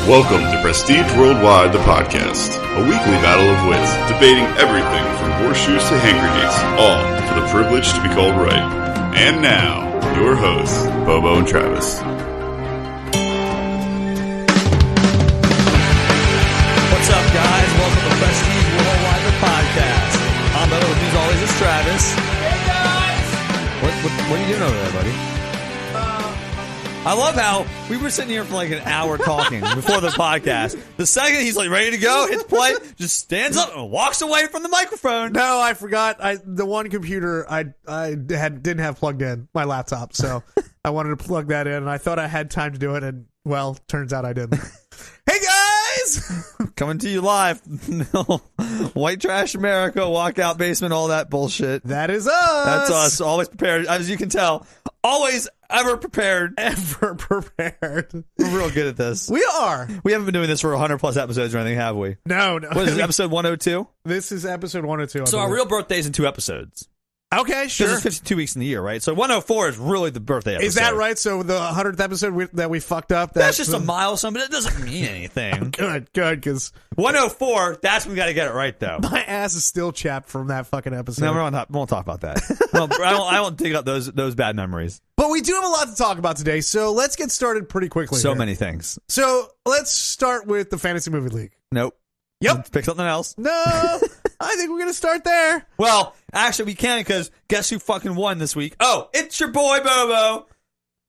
Welcome to Prestige Worldwide, the podcast, a weekly battle of wits, debating everything from horseshoes to hand grenades, all for the privilege to be called right. And now, your hosts, Bobo and Travis. What's up, guys? Welcome to Prestige Worldwide, the podcast. I'm Bobo, with me as always is Travis. Hey, guys! What are you doing over there, buddy? I love how we were sitting here for like an hour talking before the podcast. The second he's like ready to go, hits play, just stands up and walks away from the microphone. No, I forgot. The one computer I didn't have plugged in, my laptop, so I wanted to plug that in, and I thought I had time to do it, and well, turns out I didn't. Hey guys! Coming to you live. White Trash America, walkout basement, all that bullshit. That is us. That's us. Always prepared, as you can tell. Always ever prepared. Ever prepared. We're real good at this. We are. We haven't been doing this for 100 plus episodes or anything, have we? No. What is it, episode 102? This is episode 102. So our real birthday's in 2 episodes. Okay, sure. Because it's 52 weeks in the year, right? So 104 is really the birthday episode. Is that right? So the 100th episode that we fucked up? That's just a milestone, but it doesn't mean anything. Good, because 104, that's when we got to get it right, though. my ass is still chapped from that fucking episode. No, we won't talk about that. No, I won't dig up those bad memories. But we do have a lot to talk about today, so let's get started pretty quickly. So here. many things. So let's start with the Fantasy Movie League. Nope. Yep. Let's pick something else. No, I think we're going to start there. Well, actually, we can, because guess who fucking won this week? Oh, it's your boy, Bobo.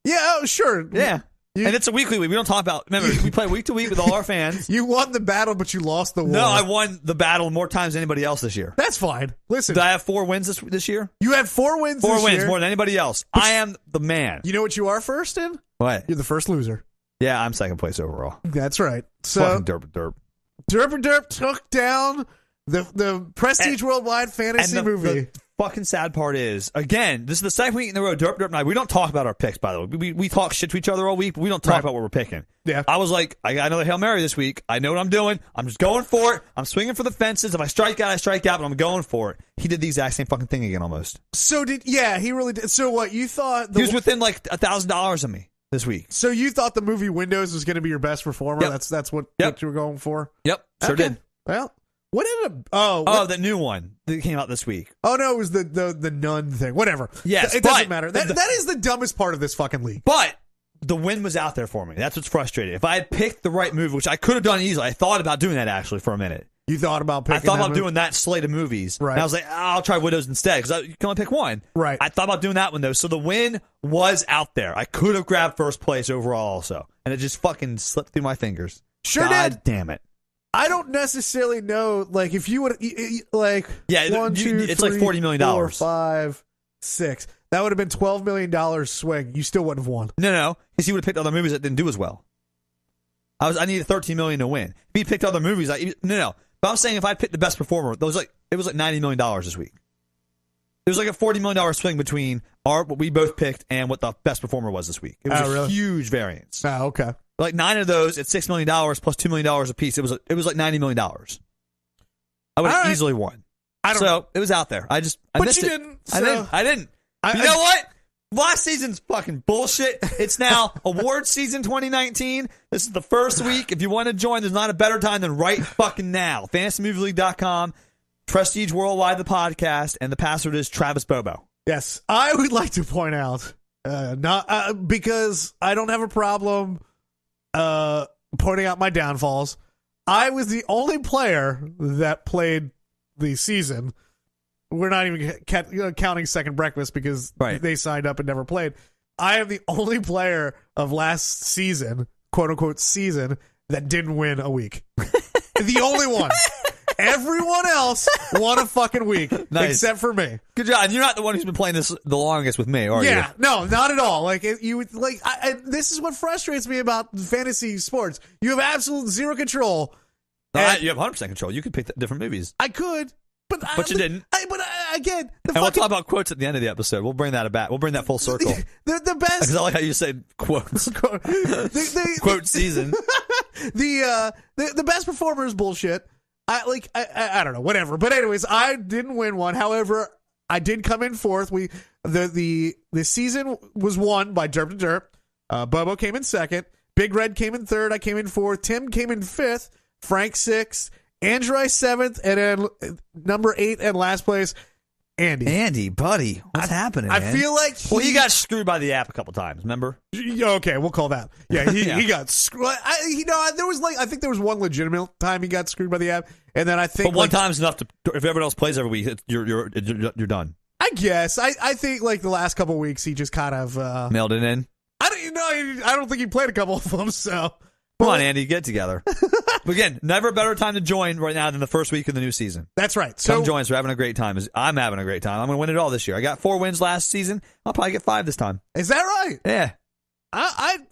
Yeah, oh, sure. Yeah. And it's a weekly week. We don't talk about, remember, we play week to week with all our fans. You won the battle, but you lost the war. No, I won the battle more times than anybody else this year. That's fine. Listen. Did I have 4 wins this year? You had 4 wins 4 this wins, year. more than anybody else. I am the man. You know what you are first in? What? You're the first loser. Yeah, I'm second place overall. That's right. So Fucking derp. Derp took down the Prestige Worldwide Fantasy Movie. The fucking sad part is, again, this is the second week in a row, derp and I, we don't talk about our picks, by the way. We talk shit to each other all week, but we don't talk about what we're picking. Yeah. I was like, I got another Hail Mary this week. I know what I'm doing. I'm just going for it. I'm swinging for the fences. If I strike out, I strike out, but I'm going for it. He did the exact same fucking thing again almost. So he really did. So what, you thought... He was within like $1,000 of me this week. So you thought the movie Windows was going to be your best performer? Yep. That's what you were going for? Yep, sure did. Well, what ended up... Oh, the new one that came out this week. Oh, no, it was the nun thing. Whatever. Yes, it doesn't matter. That is the dumbest part of this fucking league. But the win was out there for me. That's what's frustrating. If I had picked the right movie, which I could have done easily, I thought about doing that actually for a minute. You thought about picking I thought that about movie? doing that slate of movies. Right. And I was like, I'll try Widows instead, because you can only pick one. Right. I thought about doing that one, though. So the win was out there. I could have grabbed first place overall also. And it just fucking slipped through my fingers. Sure God did. damn it. I don't necessarily know, like, if you would, like, Yeah, 1, 2, it's 3, like $40 million. 4, 5, 6. That would have been $12 million swing. You still wouldn't have won. No, because he would have picked other movies that didn't do as well. I needed $13 million to win. If he picked other movies, no. But I'm saying if I picked the best performer, it was like $90 million this week. It was like a $40 million swing between what we both picked and what the best performer was this week. It was a huge variance. Oh, okay. Like 9 of those at $6 million plus $2 million a piece. It was like $90 million. I would have easily won. It was out there. I missed it. Didn't. I didn't. You know what? Last season's fucking bullshit. It's now award season 2019. This is the first week. If you want to join, there's not a better time than right fucking now. FantasyMovieLeague.com, Prestige Worldwide, the podcast, and the password is Travis Bobo. Yes. I would like to point out, because I don't have a problem pointing out my downfalls. I was the only player that played the season. We're not even counting Second Breakfast because they signed up and never played. I am the only player of last season, quote unquote season, that didn't win a week. The only one. Everyone else won a fucking week, except for me. Good job. And you're not the one who's been playing this the longest with me, are you? Yeah, no, not at all. Like this is what frustrates me about fantasy sports. You have absolute zero control. You have 100% control. You could pick different movies. I could. But you didn't. Again, we'll talk about quotes at the end of the episode. We'll bring that back. We'll bring that full circle. The best. Because I like how you said quotes. Quote season. The best performer is bullshit. I don't know, whatever. But anyways, I didn't win one. However, I did come in fourth. The season was won by Derp to Derp. Bobo came in second. Big Red came in 3rd. I came in 4th. Tim came in 5th. Frank 6th. Andrew 7th. And then number 8 and last place, Andy. Andy, buddy, what's happening, I man? feel like he got screwed by the app a couple times, remember? Okay, we'll call that. Yeah, he got screwed. I think there was one legitimate time he got screwed by the app, and then I think But one time's enough to, if everyone else plays every week, you're done. I guess. I think like the last couple of weeks he just kind of Mailed it in. I don't think he played a couple of them, so Come on, Andy, get together. But again, never a better time to join right now than the first week of the new season. That's right. So come join us. We're having a great time. I'm having a great time. I'm going to win it all this year. I got 4 wins last season. I'll probably get 5 this time. Is that right? Yeah.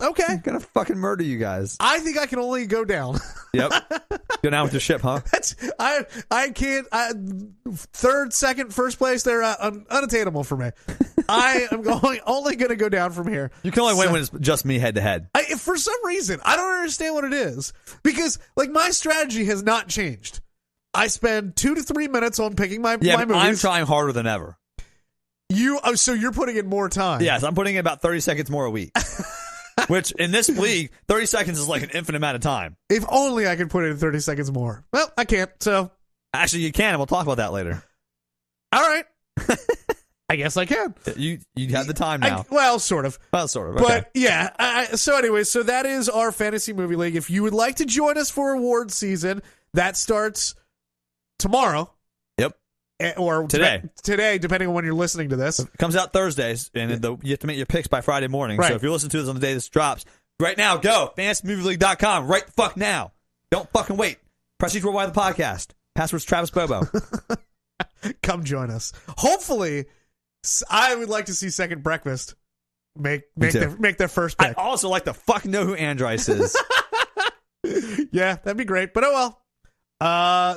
Okay. I'm going to fucking murder you guys. I think I can only go down. Yep. Go down with your ship, huh? I can't. 3rd, 2nd, 1st place, they're unattainable for me. I am only going to go down from here. You can only win when it's just me head to head. For some reason, I don't understand what it is. Because, like, my strategy has not changed. I spend 2 to 3 minutes on picking my movies. I'm trying harder than ever. So you're putting in more time. Yes, I'm putting in about 30 seconds more a week. Which, in this league, 30 seconds is like an infinite amount of time. If only I could put in 30 seconds more. Well, I can't, so. Actually, you can, and we'll talk about that later. All right. I guess I can. You have the time now. Sort of. Well, sort of. But, yeah. So, anyway, so that is our Fantasy Movie League. If you would like to join us for award season, that starts tomorrow. Yep. Or today, depending on when you're listening to this. It comes out Thursdays, and you have to make your picks by Friday morning. Right. So if you're listening to this on the day this drops, right now, go. FantasyMovieLeague.com. Right the fuck now. Don't fucking wait. Prestige Worldwide, the podcast. Password's Travis Bobo. Come join us. Hopefully, I would like to see Second Breakfast make their first pick. I'd also like to fucking know who Andrice is. Yeah, that'd be great. But oh well.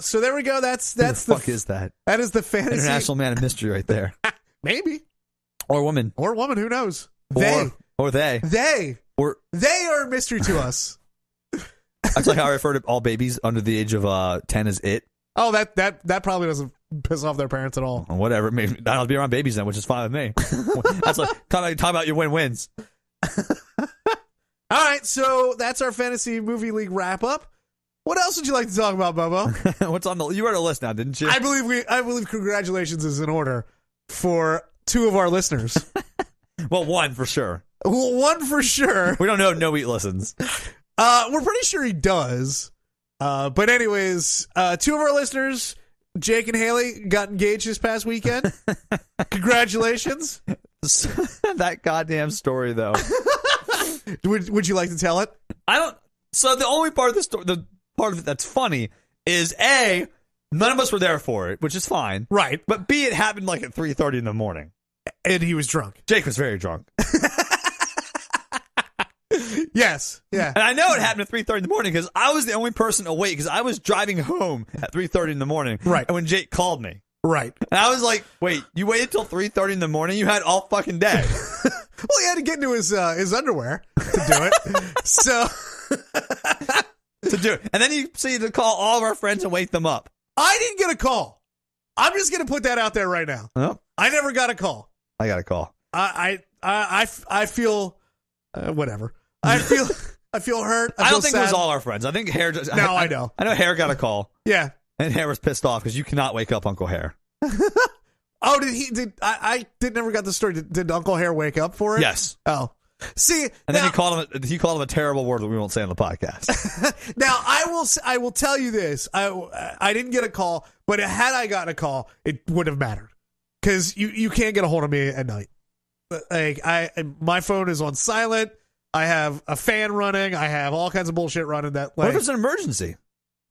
So there we go. That's Who the fuck is that? That is the fantasy International man of mystery right there. Maybe. Or woman. Who knows? They Or they are a mystery to us. That's like how I refer to all babies under the age of 10 as it. Oh, that probably doesn't piss off their parents at all. Or whatever. Maybe I'll be around babies then, which is fine with me. That's like talk about your win-wins. All right, so that's our Fantasy Movie League wrap up. What else would you like to talk about, Bobo? What's on the? You wrote a list now, didn't you? I believe congratulations is in order for 2 of our listeners. Well, 1 for sure. Well, 1 for sure. We don't know if No Eat listens. We're pretty sure he does. But anyways, 2 of our listeners, Jake and Haley, got engaged this past weekend. Congratulations. That goddamn story, though. Would you like to tell it? I don't. So the only part of the story, the part of it that's funny, is A, none of us were there for it, which is fine. Right. But B, it happened like at 3:30 in the morning. And he was drunk. Jake was very drunk. Yes. Yeah. And I know it happened at 3:30 in the morning because I was the only person awake because I was driving home at 3:30 in the morning. Right. And when Jake called me. Right. And I was like, wait, you waited till 3:30 in the morning? You had all fucking day. Well, he had to get into his underwear to do it. So. To do it. And then you had to call all of our friends and wake them up. I didn't get a call. I'm just going to put that out there right now. Oh. I never got a call. I got a call. I feel whatever. I feel hurt. I don't think sad. it was all our friends. I think Hare just... I know. I know Hare got a call. Yeah. And Hare was pissed off because you cannot wake up Uncle Hare. Oh, I never got the story. Did Uncle Hare wake up for it? Yes. Oh. See, and then he called him a terrible word that we won't say on the podcast. Now I will tell you this. I didn't get a call, but had I gotten a call, it would have mattered because you can't get a hold of me at night. Like my phone is on silent. I have a fan running. I have all kinds of bullshit running. That what if it's an emergency?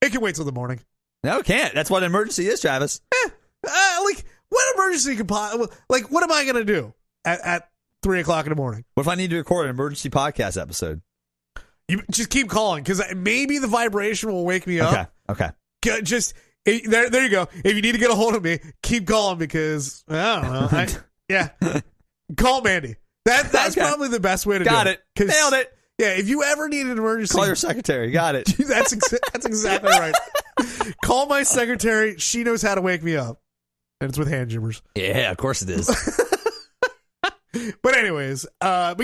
It can wait till the morning. No, it can't. That's what an emergency is, Travis. Like what emergency could like what am I gonna do at 3:00 in the morning? What if I need to record an emergency podcast episode? You just keep calling because maybe the vibration will wake me up. Okay. Just there you go. If you need to get a hold of me, keep calling because I don't know. Yeah, call Mandy. That's probably the best way to do it. Got it. Nailed it. Yeah, if you ever need an emergency, call your secretary. Got it. That's exactly right. Call my secretary. She knows how to wake me up, and it's with hand jimmers. Yeah, of course it is. But anyways, but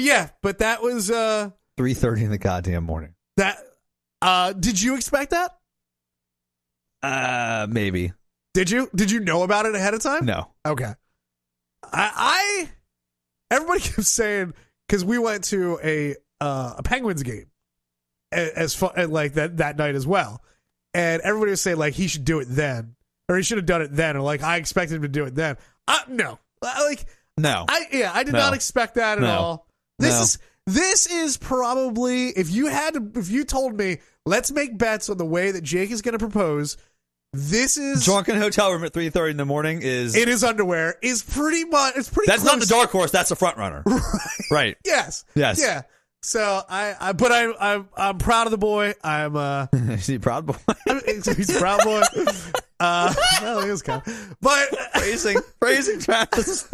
that was. 3:30 in the goddamn morning. That did you expect that? Maybe. Did you know about it ahead of time? No. Okay. Everybody keeps saying, because we went to a Penguins game as fun, like that night as well, and everybody was saying like he should do it then, or he should have done it then, or like I expected him to do it then. No. No. I did not expect that at all. This is probably, if you told me, let's make bets on the way that Jake is going to propose, this is drunken hotel room at 3:30 in the morning is in his underwear is pretty much, it's pretty that's close. not the dark horse, that's the front runner. Right. Yes. Yeah. So I'm proud of the boy. I'm is he a proud boy? He's a proud boy. Well, he is kind of, but praising Travis.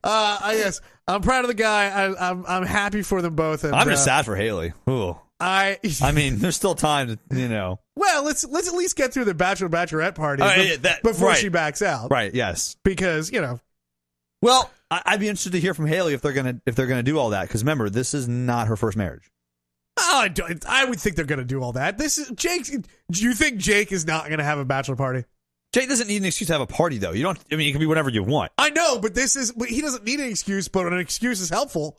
Yes, I'm proud of the guy. I'm happy for them both. And, I'm just sad for Haley. Ooh. I mean, there's still time to, Well, let's at least get through the bachelorette party before she backs out. Right. Yes. Because Well, I'd be interested to hear from Haley if they're gonna do all that, because remember, this is not her first marriage. Oh, I would think they're gonna do all that. This is Jake. Do you think Jake is not gonna have a bachelor party? Jake doesn't need an excuse to have a party, though. You don't. I mean, it can be whatever you want. I know, but he doesn't need an excuse. But an excuse is helpful,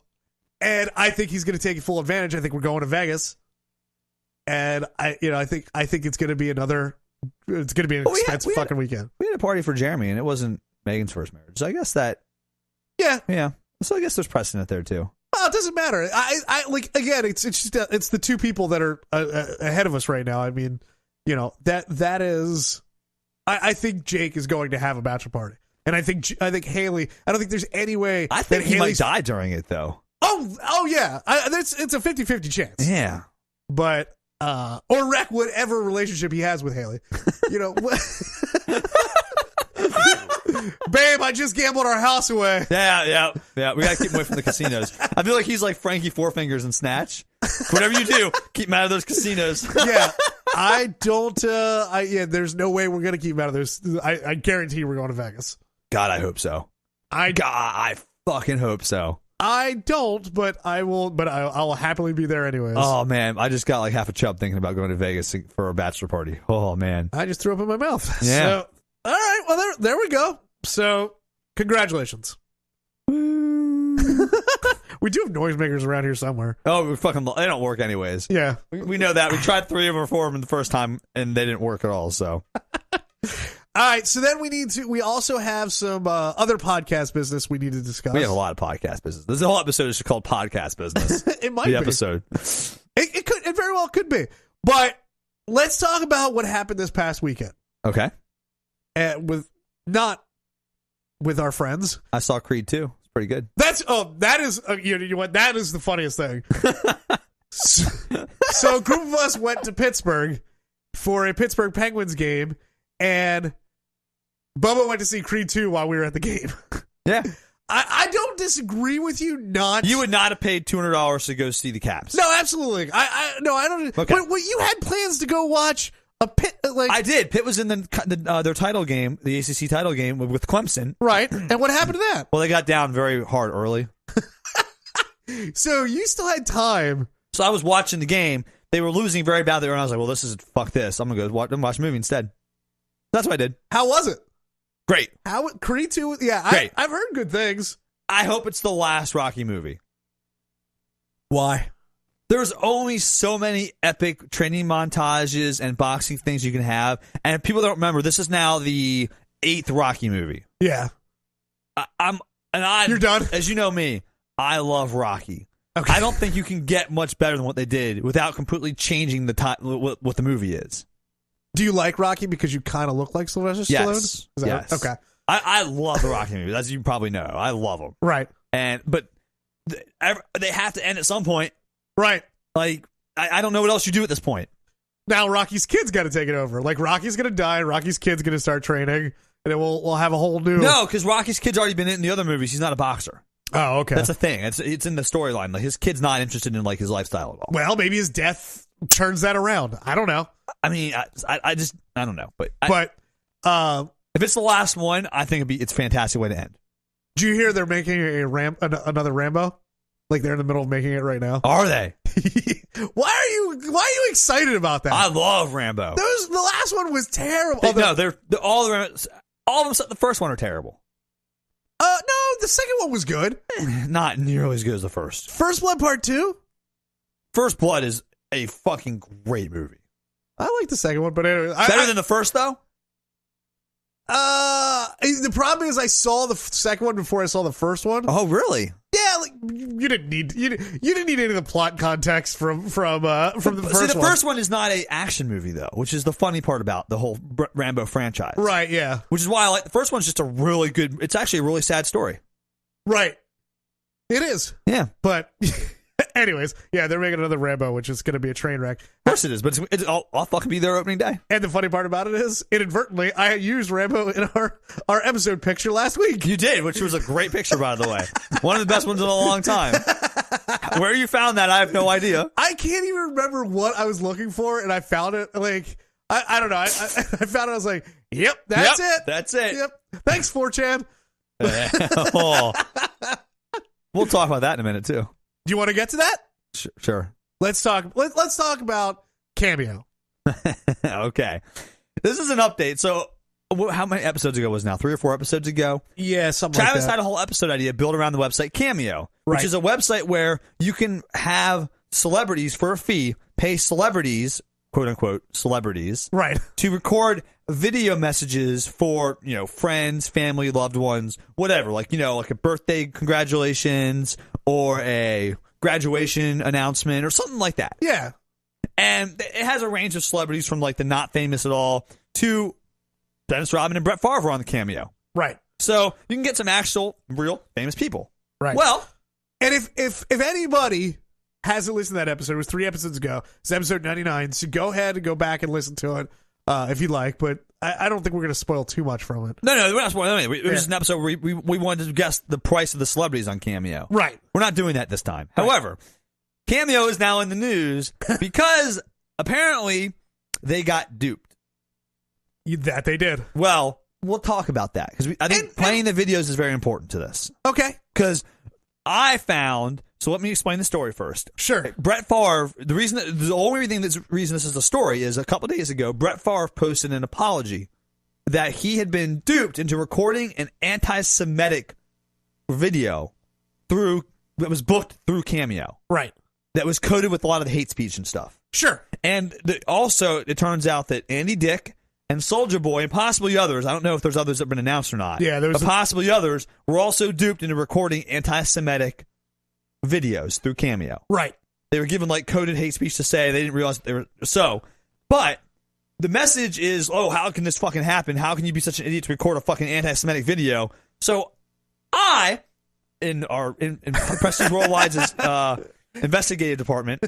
and I think he's gonna take full advantage. I think we're going to Vegas, and I think it's gonna be an expensive fucking weekend. We had a party for Jeremy, and it wasn't Megan's first marriage. So I guess that. Yeah. So I guess there's precedent there too. Well, it doesn't matter. I like, again, it's just it's the two people that are ahead of us right now. I mean, that is. I think Jake is going to have a bachelor party, and I think Haley. I don't think there's any way. I think he might die during it, though. Oh yeah. It's a 50-50 chance. Yeah, but or wreck whatever relationship he has with Haley. Babe, I just gambled our house away. Yeah. We gotta keep him away from the casinos. I feel like he's like Frankie Four Fingers in Snatch. Whatever you do, keep him out of those casinos. Yeah, I don't. There's no way we're gonna keep him out of those. I guarantee we're going to Vegas. God, I hope so. I fucking hope so. I don't, but I will. But I'll happily be there anyways. Oh man, I just got like half a chub thinking about going to Vegas for a bachelor party. Oh man, I just threw up in my mouth. Yeah. So, all right. Well, there we go. So, congratulations. We do have noisemakers around here somewhere. Oh, they don't work anyways. Yeah. We know that. We tried 3 or 4 of them the first time, and they didn't work at all, so. All right, so then we also have some other podcast business we need to discuss. We have a lot of podcast business. This whole episode is just called podcast business. It might be. The episode. It very well could be. But let's talk about what happened this past weekend. Okay. Not with our friends. I saw Creed 2. It's pretty good. That is that is the funniest thing. So a group of us went to Pittsburgh for a Pittsburgh Penguins game, and Bobo went to see Creed 2 while we were at the game. Yeah. I don't disagree with you. You would not have paid $200 to go see the Caps. No, absolutely. I don't. Okay. But you had plans to go watch a Pitt. I did. Pitt was in their title game, the ACC title game with Clemson. Right. And what happened to that? Well, they got down very hard early. So you still had time. So I was watching the game. They were losing very badly, and I was like, well, fuck this. I'm going to go watch a movie instead. That's what I did. How was it? Great. Creed 2? Yeah, Great. I've heard good things. I hope it's the last Rocky movie. Why? There's only so many epic training montages and boxing things you can have. And if people don't remember, this is now the 8th Rocky movie. Yeah. You're done? As you know me, I love Rocky. Okay. I don't think you can get much better than what they did without completely changing what the movie is. Do you like Rocky because you kind of look like Sylvester Stallone? Yes. Okay. I love the Rocky movies, as you probably know. I love them. Right. But they have to end at some point. Right. Like, I don't know what else you do at this point. Now Rocky's kid's got to take it over. Like, Rocky's going to die, Rocky's kid's going to start training, and then we'll have a whole new... No, because Rocky's kid's already been in the other movies. He's not a boxer. Oh, okay. That's a thing. It's in the storyline. Like, his kid's not interested in, like, his lifestyle at all. Well, maybe his death turns that around. I don't know. I mean, I don't know. But if it's the last one, I think it's a fantastic way to end. Do you hear they're making another Rambo? Like they're in the middle of making it right now. Are they? Why are you excited about that? I love Rambo. The last one was terrible. No, they're all of them except the first one are terrible. No, the second one was good. Not nearly as good as the first. First Blood Part 2? First Blood is a fucking great movie. I like the second one, but anyway. Better than the first, though? The problem is I saw the second one before I saw the first one. Oh, really? Yeah, like you didn't need any of the plot context from the first one. See, the first one is not an action movie, though, which is the funny part about the whole Rambo franchise. Right, yeah. Which is why I like the first one's just a really good, it's actually a really sad story. Right. It is. Yeah. But anyways, yeah, they're making another Rambo, which is going to be a train wreck. Of course it is, but I'll fucking be there opening day. And the funny part about it is, inadvertently, I used Rambo in our episode picture last week. You did, which was a great picture, by the way. One of the best ones in a long time. Where you found that, I have no idea. I can't even remember what I was looking for, and I found it, like, I don't know. I found it, I was like, yep, that's it. That's it. Yep. Thanks, 4chan. Oh. We'll talk about that in a minute, too. Do you want to get to that? Sure. Let's talk about Cameo. Okay. This is an update. So, how many episodes ago was it now? 3 or 4 episodes ago? Yeah, something Travis like that. had a whole episode idea built around the website Cameo, which Right. is a website where you can have celebrities for a fee pay celebrities, quote unquote, celebrities, Right. to record video messages for, friends, family, loved ones, whatever. Like a birthday congratulations or a graduation announcement or something like that. Yeah. And it has a range of celebrities from like the not famous at all to Dennis Rodman and Brett Favre on the Cameo. Right. So you can get some actual, real famous people. Right. Well, and if anybody hasn't listened to that episode, it was 3 episodes ago. It's episode 99. So go ahead and go back and listen to it if you'd like. But I don't think we're going to spoil too much from it. No, we're not spoiling anything. It was just an episode where we wanted to guess the price of the celebrities on Cameo. Right. We're not doing that this time. Right. However, Cameo is now in the news because apparently they got duped. That they did. Well, we'll talk about that because I think playing the videos is very important to this. Okay. Because I found, so let me explain the story first. Sure. Brett Favre, the only reason this is a story is a couple days ago, Brett Favre posted an apology that he had been duped into recording an anti-Semitic video that was booked through Cameo. Right. That was coded with a lot of the hate speech and stuff. Sure. And also, it turns out that Andy Dick and Soulja Boy and possibly others, I don't know if there's others that have been announced or not. Yeah, but possibly others were also duped into recording anti-Semitic videos through Cameo. Right. They were given like coded hate speech to say. They didn't realize they were so. But the message is, oh, how can this fucking happen? How can you be such an idiot to record a fucking anti-Semitic video? So in Prestige Worldwide's investigative department,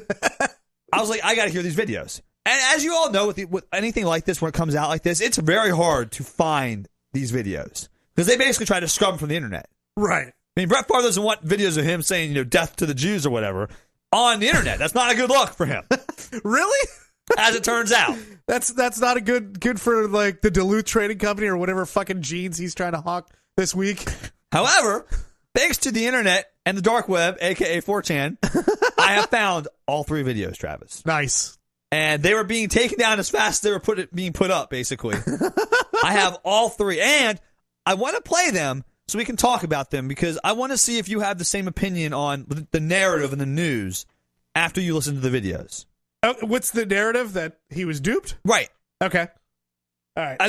I was like, I got to hear these videos. And as you all know, with anything like this, when it comes out like this, it's very hard to find these videos because they basically try to scrub them from the internet. Right. I mean, Brett Favre doesn't want videos of him saying, death to the Jews or whatever on the internet. That's not a good look for him. Really? As it turns out. That's not a good for like the Duluth Trading Company or whatever fucking jeans he's trying to hawk this week. However, thanks to the internet and the dark web, aka 4chan, I have found all 3 videos, Travis. Nice. And they were being taken down as fast as they were being put up, basically. I have all 3. And I want to play them so we can talk about them because I want to see if you have the same opinion on the narrative in the news after you listen to the videos. What's the narrative? That he was duped? Right. Okay. All right. I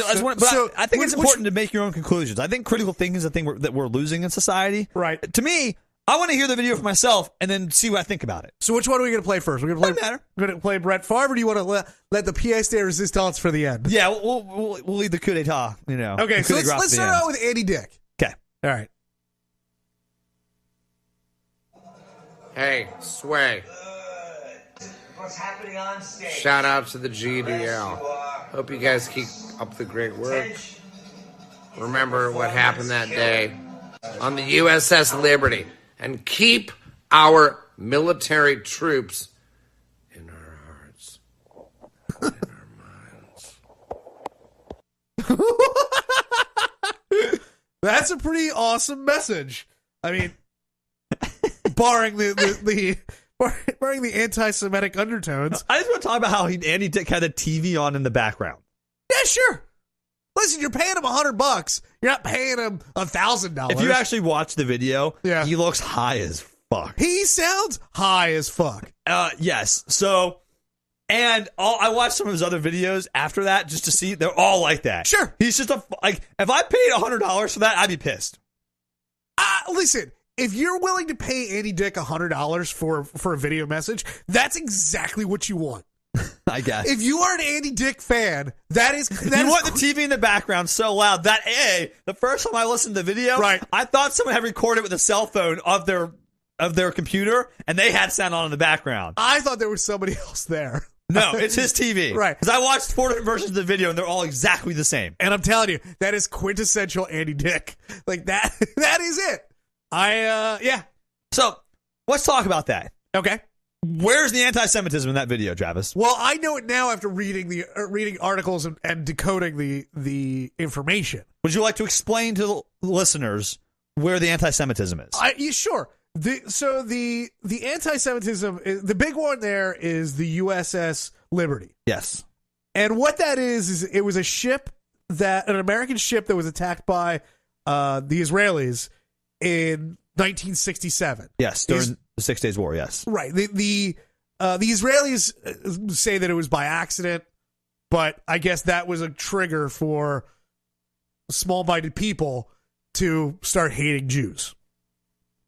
think it's important to make your own conclusions. I think critical thinking is a thing that we're losing in society. Right. To me, I want to hear the video for myself and then see what I think about it. So which one are we going to play first? We're going to play. We're going to play Brett Favre, or do you want to let the pièce de résistance for the end? Yeah, we'll leave the coup d'état. Okay, so let's start out with Andy Dick. Okay. All right. Hey, Sway. What's happening on stage? Shout out to the GDL. Hope you guys keep up the great work. Remember what happened that day on the USS Liberty. And keep our military troops in our hearts and in our minds. That's a pretty awesome message. I mean, barring the anti-Semitic undertones. I just want to talk about how Andy Dick had a TV on in the background. Yeah, sure. Listen, you're paying him $100. You're not paying him $1,000. If you actually watch the video, Yeah. he looks high as fuck. He sounds high as fuck. Yes. So, and I watched some of his other videos after that just to see. They're all like that. Sure. He's just like, if I paid $100 for that, I'd be pissed. Listen, if you're willing to pay Andy Dick $100 for a video message, that's exactly what you want. I guess. If you are an Andy Dick fan, that is You want the TV in the background so loud that the first time I listened to the video, Right. I thought someone had recorded with a cell phone of their computer, and they had sound on in the background. I thought there was somebody else there. No, it's his TV. Right. Because I watched 4 different versions of the video, and they're all exactly the same. And I'm telling you, that is quintessential Andy Dick. Like that is it. Yeah. So let's talk about that. Okay. Where's the anti-Semitism in that video, Travis? Well, I know it now after reading reading articles and decoding the information. Would you like to explain to the listeners where the anti-Semitism is? Yeah, sure. The anti-Semitism, the big one there is the USS Liberty. Yes. And what that is it was an American ship that was attacked by the Israelis in 1967. Yes, during the 6 Days War, yes. Right. The Israelis say that it was by accident, but I guess that was a trigger for small-minded people to start hating Jews.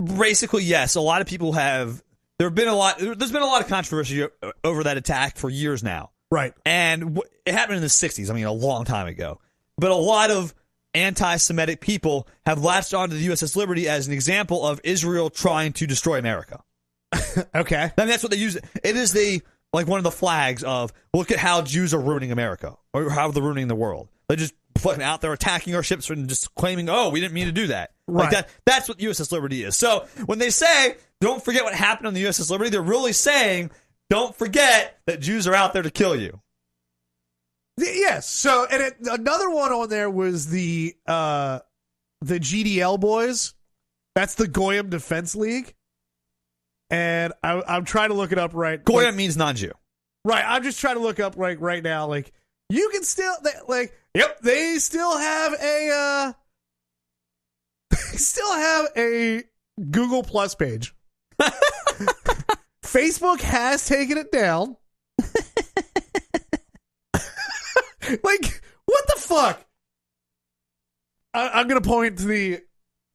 Basically, yes. A lot of people have. There's been a lot of controversy over that attack for years now. Right. And it happened in the 60s. I mean, a long time ago. But a lot of anti-Semitic people have latched onto the USS Liberty as an example of Israel trying to destroy America. Okay. I mean, that's what they use. It is one of the flags of, look at how Jews are ruining America, or how they're ruining the world. They're just fucking out there attacking our ships and just claiming, oh, we didn't mean to do that. Right. Like that's what USS Liberty is. So when they say, don't forget what happened on the USS Liberty, they're really saying, don't forget that Jews are out there to kill you. Yes. So, and another one on there was the GDL boys. That's the Goyim Defense League. And I'm trying to look it up right. Goyim means non-Jew. Right. I'm just trying to look up right now. Like, you can still, they still have a Google Plus page. Facebook has taken it down. Like, what the fuck? I'm going to point to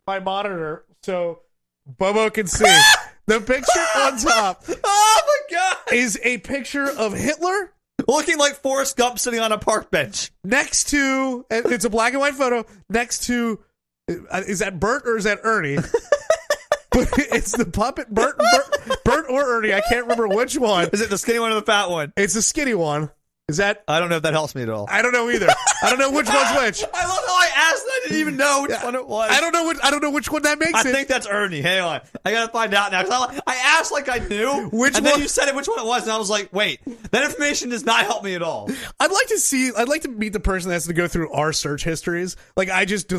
my monitor so Bobo can see. The picture on top Oh my God! is a picture of Hitler Looking like Forrest Gump sitting on a park bench. next to, it's a black and white photo, next to, is that Bert or is that Ernie? But it's the puppet, Bert or Ernie. I can't remember which one. Is it the skinny one or the fat one? It's the skinny one. Is that? I don't know if that helps me at all. I don't know either. I don't know which one's which. I love how I asked and I didn't even know which one it was. I don't know which one that makes I it. think that's Ernie. Hang on. I gotta find out now. 'Cause I asked like I knew. Which and one? then you said it which one it was, and I was like, wait, that information does not help me at all. I'd like to meet the person that has to go through our search histories. Like I just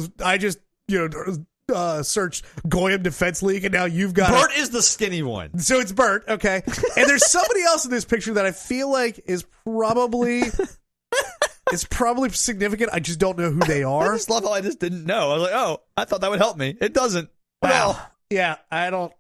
searched Goyim Defense League, and now you've got Bert is the skinny one. So it's Bert, okay. And there's somebody else in this picture that I feel like is probably significant. I just don't know who they I are. just love how I just didn't know. I was like, oh, I thought that would help me. It doesn't. Wow. Yeah, I don't.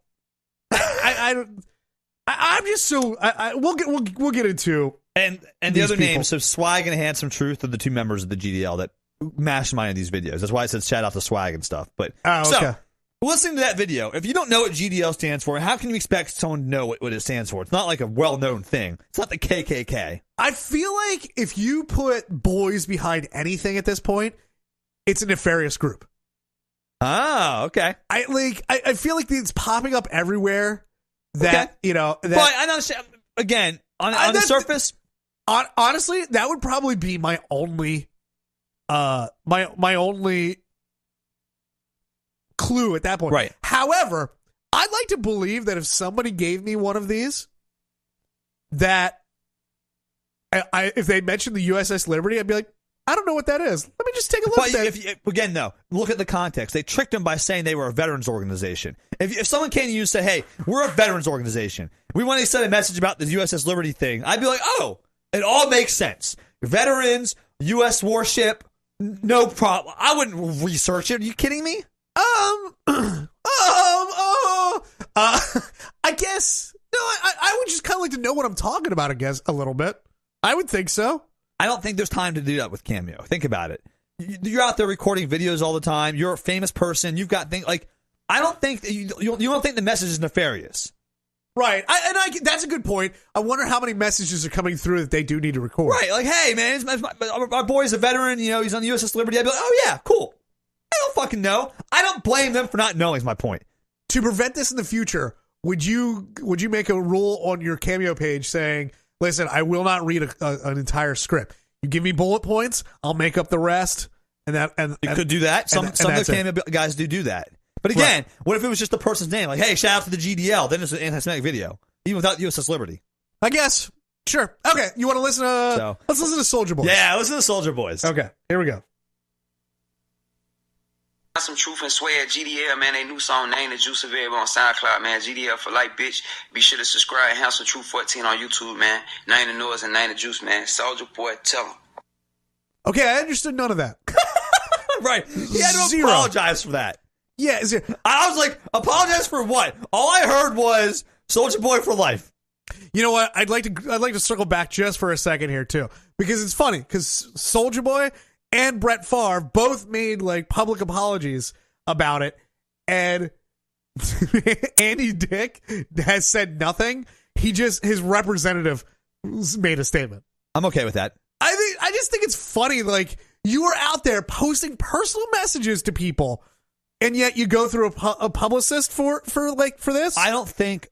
I'm just so. We'll get into And the these other people. names, so Swag and Handsome Truth are the two members of the GDL that masterminded these videos. That's why I said shout out to Swag and stuff. But Oh, okay. So, listening to that video, if you don't know what GDL stands for, how can you expect someone to know what it stands for? It's not like a well-known thing. It's not the KKK. I feel like if you put boys behind anything at this point, it's a nefarious group. Oh, okay. I feel like it's popping up everywhere. That Okay. that. But I understand. Again, on the surface, Honestly, that would probably be my only my only clue at that point. Right. However, I'd like to believe that if somebody gave me one of these, that if they mentioned the USS Liberty, I'd be like, I don't know what that is. Let me just take a look at that. Again, though, look at the context. They tricked them by saying they were a veterans organization. If someone came to you and said, hey, we're a veterans organization, we want to send a message about the USS Liberty thing, I'd be like, oh, it all makes sense. Veterans, U.S. warship, no problem. I wouldn't research it. Are you kidding me? I guess, no, I would just kind of like to know what I'm talking about, I guess, a little bit. I would think so. I don't think there's time to do that with Cameo. Think about it. You're out there recording videos all the time. You're a famous person. You've got things like, I don't think that you don't think the message is nefarious. Right. That's a good point. I wonder how many messages are coming through that they do need to record. Right. Like, hey, man, our boy's a veteran. You know, he's on the USS Liberty. I'd be like, oh, yeah, cool. I don't fucking know. I don't blame them for not knowing is my point. To prevent this in the future, would you make a rule on your Cameo page saying, listen, I will not read an entire script. You give me bullet points, I'll make up the rest. And you could do that. Some of the Cameo guys do that. But again, what if it was just the person's name? Like, hey, shout out to the GDL. Then it's an anti-Semitic video, even without USS Liberty. I guess. Sure. Okay. You want to listen to? Let's listen to Soulja Boys. Yeah, listen to Soulja Boys. Okay. Here we go. Some truth and swear. GDL, man, they new song named The Juice available on SoundCloud, man. GDL for life, bitch. Be sure to subscribe and have some Truth 14 on YouTube, man. Name the noise and name the juice, man. Soulja Boy, tell him. Okay, I understood none of that. Right. He had to apologize for that. Yeah, I was like, apologize for what? All I heard was Soulja Boy for life. You know what? I'd like to circle back just for a second here too, because it's funny because Soulja Boy and Brett Favre both made like public apologies about it, and Andy Dick has said nothing. His representative made a statement. I'm okay with that. I just think it's funny. Like, you are out there posting personal messages to people, and yet you go through a publicist for this. I don't think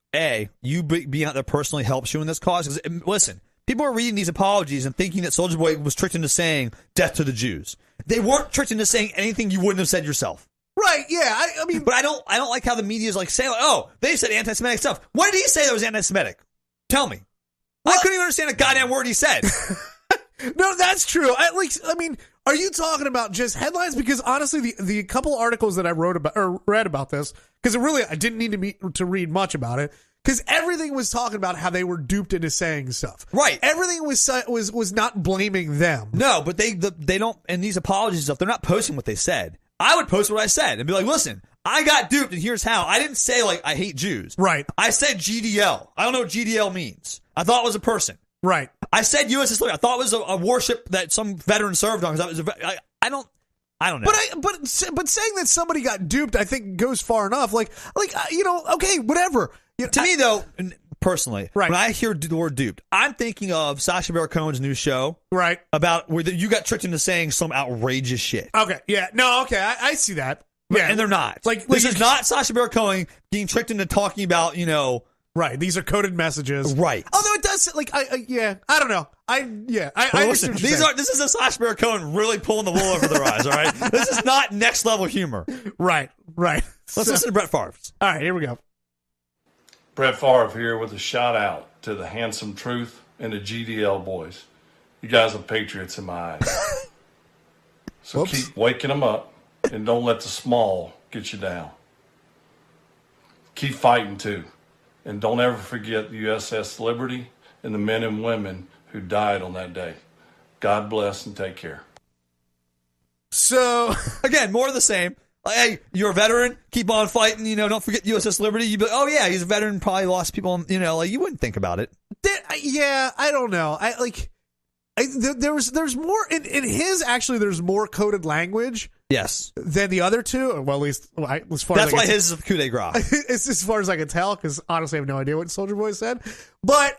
you being out there personally helps you in this cause. 'Cause, listen, people are reading these apologies and thinking that Soulja Boy was tricked into saying death to the Jews. They weren't tricked into saying anything you wouldn't have said yourself. Right? Yeah. I mean, but I don't like how the media is like saying, like, oh, they said anti-Semitic stuff. What did he say that was anti-Semitic? Tell me. I couldn't even understand a goddamn word he said. No, that's true. I mean, are you talking about just headlines? Because honestly, the couple articles that I wrote about or read about this, because I didn't need to read much about it, because everything was talking about how they were duped into saying stuff. Right. Everything was not blaming them. No, but they don't. And these apologies stuff, they're not posting what they said. I would post what I said and be like, listen, I got duped, and here's how. I didn't say like I hate Jews. Right. I said GDL. I don't know what GDL means. I thought it was a person. Right. I said USS Liberty. I thought it was a warship that some veteran served on. I don't know. But saying that somebody got duped, I think goes far enough. Like okay, whatever. To me though, personally, when I hear the word duped, I'm thinking of Sacha Baron Cohen's new show, right? About where you got tricked into saying some outrageous shit. Okay. Yeah. No. Okay. I see that. Yeah. And they're not. This is not Sacha Baron Cohen being tricked into talking about Right, these are coded messages. Right. Although it does, I don't know. I listen, this is a Sacha Baron Cohen really pulling the wool over their eyes. All right, this is not next level humor. Right. Let's listen to Brett Favre's. All right, here we go. Brett Favre here with a shout out to the Handsome Truth and the GDL boys. You guys are patriots in my eyes. So keep waking them up and don't let the small get you down. Keep fighting too. And don't ever forget the USS Liberty and the men and women who died on that day. God bless and take care. So, again, more of the same. Hey, you're a veteran. Keep on fighting. Don't forget USS Liberty. You'd be like, oh, yeah, he's a veteran. Probably lost people. You wouldn't think about it. I don't know. There's more in his. Actually, there's more coded language. Yes. Than the other two. Well, at least as far that's as why his is coup de grace. It's as far as I can tell, because honestly, I have no idea what Soulja Boy said. But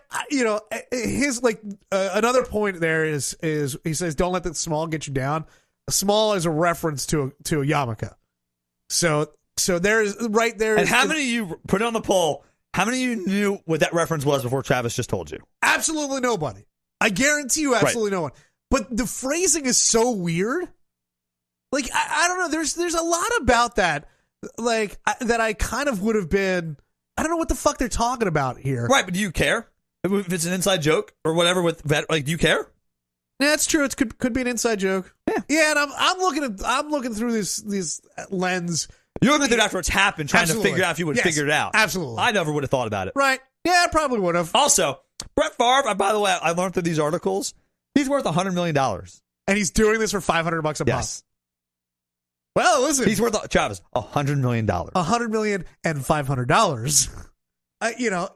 his another point there is he says, "Don't let the small get you down." A small is a reference to a yarmulke. So there's right there. And how many of you put it on the poll? How many of you knew what that reference was before Travis just told you? Absolutely nobody. I guarantee you, absolutely no one. But the phrasing is so weird. Like, I don't know. There's a lot about that, that I kind of would have been. I don't know what the fuck they're talking about here. Right, but do you care if it's an inside joke or whatever? Do you care? That's true. It could be an inside joke. Yeah. And I'm looking through this lens. You're looking through it after it's happened, trying Absolutely. to figure out if you would Yes, figure it out. absolutely. I never would have thought about it. Right. Yeah, I probably would have. Also, Brett Favre, by the way, I learned through these articles, he's worth $100 million. And he's doing this for $500 a pop. Yes. Well, listen. He's worth, Travis, $100 million. $100 million and $500. You know,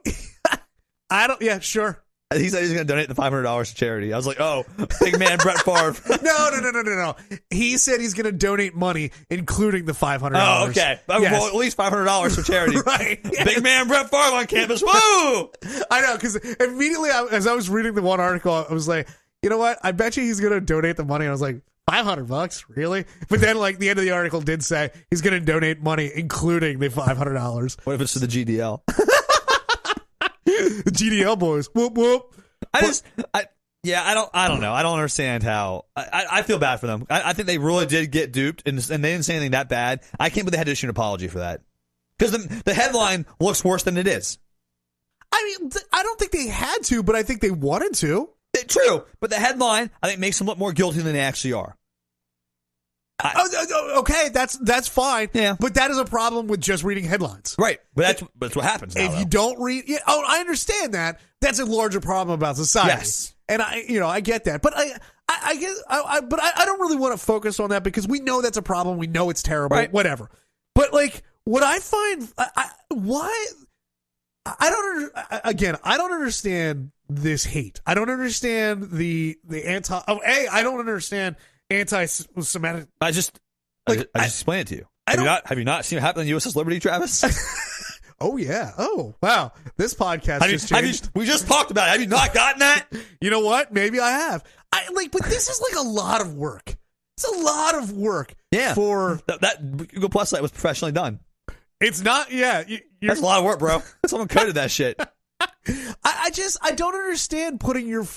I don't. Yeah, sure. He said he's going to donate the $500 to charity. I was like, oh, big man Brett Favre. No. He said he's going to donate money, including the $500. Oh, okay. Yes. Well, at least $500 for charity. Right. Big man Brett Favre on campus. Woo! I know, because immediately as I was reading the one article, I was like, you know what? I bet you he's going to donate the money. And I was like, $500, really? But then, like, the end of the article did say he's going to donate money, including the $500. What if it's to the GDL? The GDL boys. Whoop whoop. I don't know. I don't understand how. I feel bad for them. I think they really did get duped, and they didn't say anything that bad. I can't believe they had to issue an apology for that. Because the headline looks worse than it is. I mean, I don't think they had to, but I think they wanted to. True, but the headline, I think, makes them look more guilty than they actually are. Okay, that's fine. Yeah. But that is a problem with just reading headlines. Right, but that's what happens now, If you don't read, I understand that. That's a larger problem about society. Yes. And I get that, but I guess, but I don't really want to focus on that because we know that's a problem. We know it's terrible. Right. Whatever. But like, what I find, why I don't understand this hate. I don't understand the anti. I don't understand anti-Semitic. I just explained it to you. Have you not seen what happened on USS Liberty, Travis? Oh yeah. Oh wow. This podcast just changed. We just talked about it. Have you not gotten that? You know what? Maybe I have. But this is like a lot of work. It's a lot of work. Yeah. For that Google Plus site was professionally done. It's not. Yeah. That's a lot of work, bro. Someone coded that shit. I don't understand putting your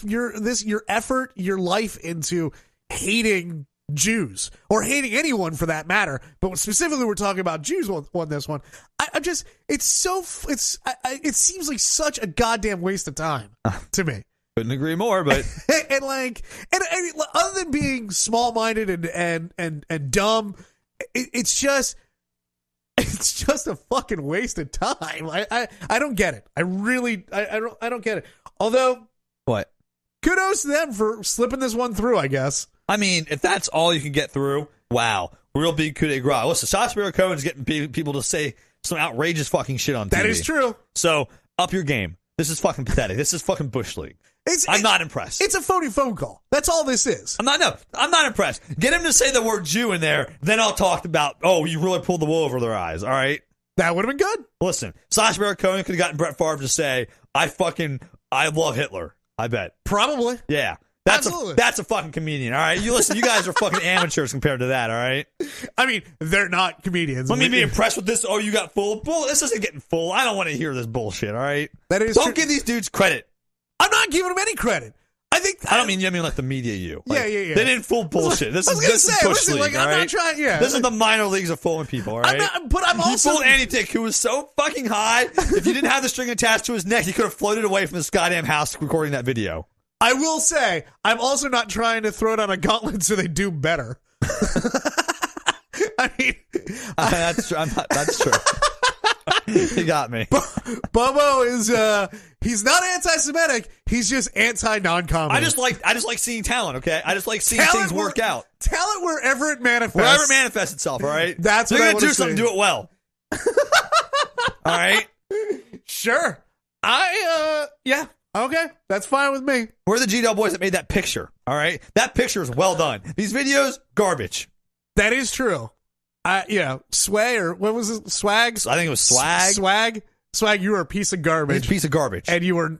effort, your life into hating Jews or hating anyone for that matter, but specifically we're talking about Jews on this one. It seems like such a goddamn waste of time to me. Couldn't agree more, but and other than being small-minded and dumb, it's just a fucking waste of time. I don't get it. I don't get it. Although, what? Kudos to them for slipping this one through, I guess. I mean, if that's all you can get through, wow. Real big coup de grace. Listen, Sacha Baron Cohen's getting people to say some outrageous fucking shit on TV. That is true. So, up your game. This is fucking pathetic. This is fucking Bush League. I'm not impressed. It's a phony phone call. That's all this is. I'm not impressed. Get him to say the word Jew in there, then I'll talk about, oh, you really pulled the wool over their eyes, all right? That would have been good. Listen, Sacha Baron Cohen could have gotten Brett Favre to say, I love Hitler. I bet. Probably. Yeah. Absolutely. That's a fucking comedian, all right? You listen, you guys are fucking amateurs compared to that, all right? I mean, they're not comedians. Let me be impressed with this. Oh, you got full. This isn't getting full. I don't want to hear this bullshit, all right? That is Don't give these dudes credit. I'm not giving them any credit. I don't mean like the media you. Like, yeah. They didn't fool bullshit. This is Bush League, all right? I'm not trying, This is the minor leagues of fooling people, all right? I'm also... You fooled Andy Dick, who was so fucking high, if you didn't have the string attached to his neck, he could have floated away from this goddamn house recording that video. I will say, I'm also not trying to throw down a gauntlet so they do better. I mean... That's true. That's true. He got me. Bobo is he's not anti-Semitic, he's just anti-non-comedy. I just like seeing talent, okay? I just like seeing things work out. Talent wherever it manifests. Wherever it manifests itself, all right? That's what They're going to do something, do it well. All right? Sure. Yeah. Okay. That's fine with me. We're the GDL boys that made that picture, all right? That picture is well done. These videos, garbage. That is true. Swag, or what was it? Swag? I think it was Swag. Swag, you are a piece of garbage. He's a piece of garbage. And you are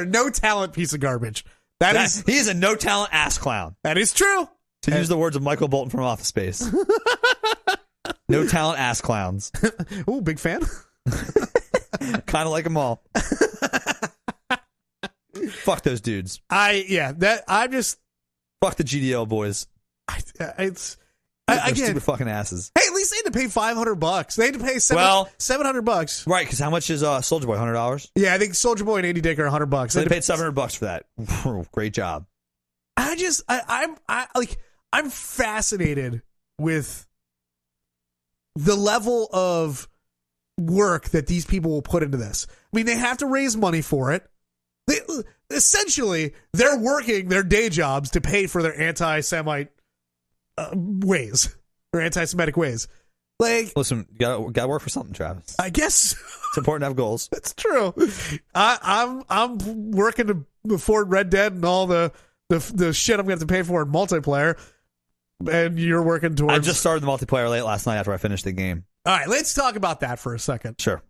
a no talent piece of garbage. He is a no talent ass clown. That is true. To use the words of Michael Bolton from Office Space. No talent ass clowns. Ooh, big fan. Kind of like them all. Fuck those dudes. Fuck the GDL boys. Again, stupid fucking asses. Hey, at least they had to pay $500. They had to pay $700. Right, because how much is Soulja Boy? $100? Yeah, I think Soulja Boy and Andy Dick are $100. They paid $700 for that. Great job. I I'm fascinated with the level of work that these people will put into this. I mean, they have to raise money for it. Essentially, they're working their day jobs to pay for their anti-Semite ways or anti-Semitic ways. Like, listen, you gotta work for something, Travis. I guess it's important to have goals. That's true. I'm working to afford Red Dead and all the shit I'm going to have to pay for in multiplayer, and you're working towards. I just started the multiplayer late last night after I finished the game. All right, let's talk about that for a second. Sure.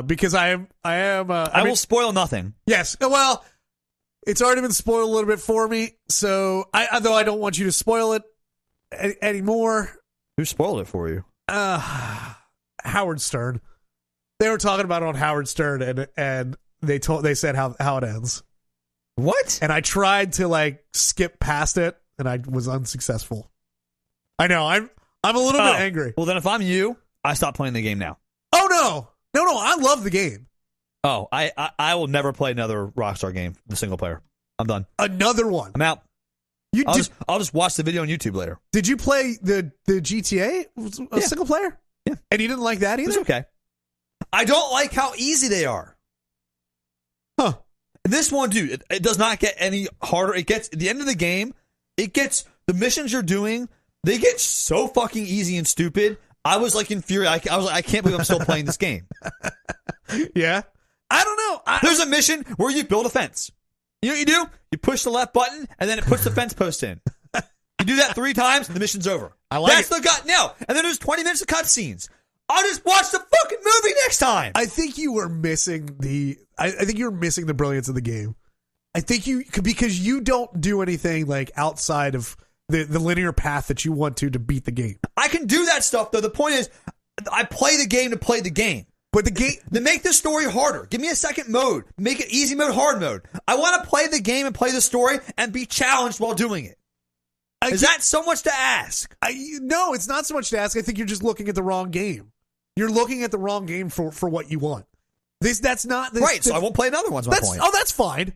Because I will spoil nothing. Yes. Well, it's already been spoiled a little bit for me, so though I don't want you to spoil it anymore. Who spoiled it for you? Howard Stern. They were talking about it on Howard Stern, and they said how it ends. What? And I tried to skip past it, and I was unsuccessful. I know. I'm a little bit angry. Well, then if I'm you, I stop playing the game now. Oh no! I love the game. Oh, I will never play another Rockstar game, the single player. I'm done. Another one. I'm out. I'll just watch the video on YouTube later. Did you play the GTA single player? Yeah. And you didn't like that either? It's okay. I don't like how easy they are. Huh. This one, dude, it does not get any harder. It gets, at the end of the game, the missions you're doing, they get so fucking easy and stupid. I was infuriated. I was like, I can't believe I'm still playing this game. Yeah. I don't know. There's a mission where you build a fence. You know what you do? You push the left button, and then it puts the fence post in. You do that 3 times, and the mission's over. That's the gut. No. And then there's 20 minutes of cutscenes. I'll just watch the fucking movie next time. I think you were missing I think you're missing the brilliance of the game. I think because you don't do anything outside of the linear path that you want to beat the game. I can do that stuff, though. The point is, I play the game to play the game. But the game, to make the story harder. Give me a second mode. Make it easy mode, hard mode. I want to play the game and play the story and be challenged while doing it. Is that so much to ask? No, it's not so much to ask. I think you're just looking at the wrong game. You're looking at the wrong game for what you want. That's not right. So I won't play another one. That's my point. Oh, that's fine.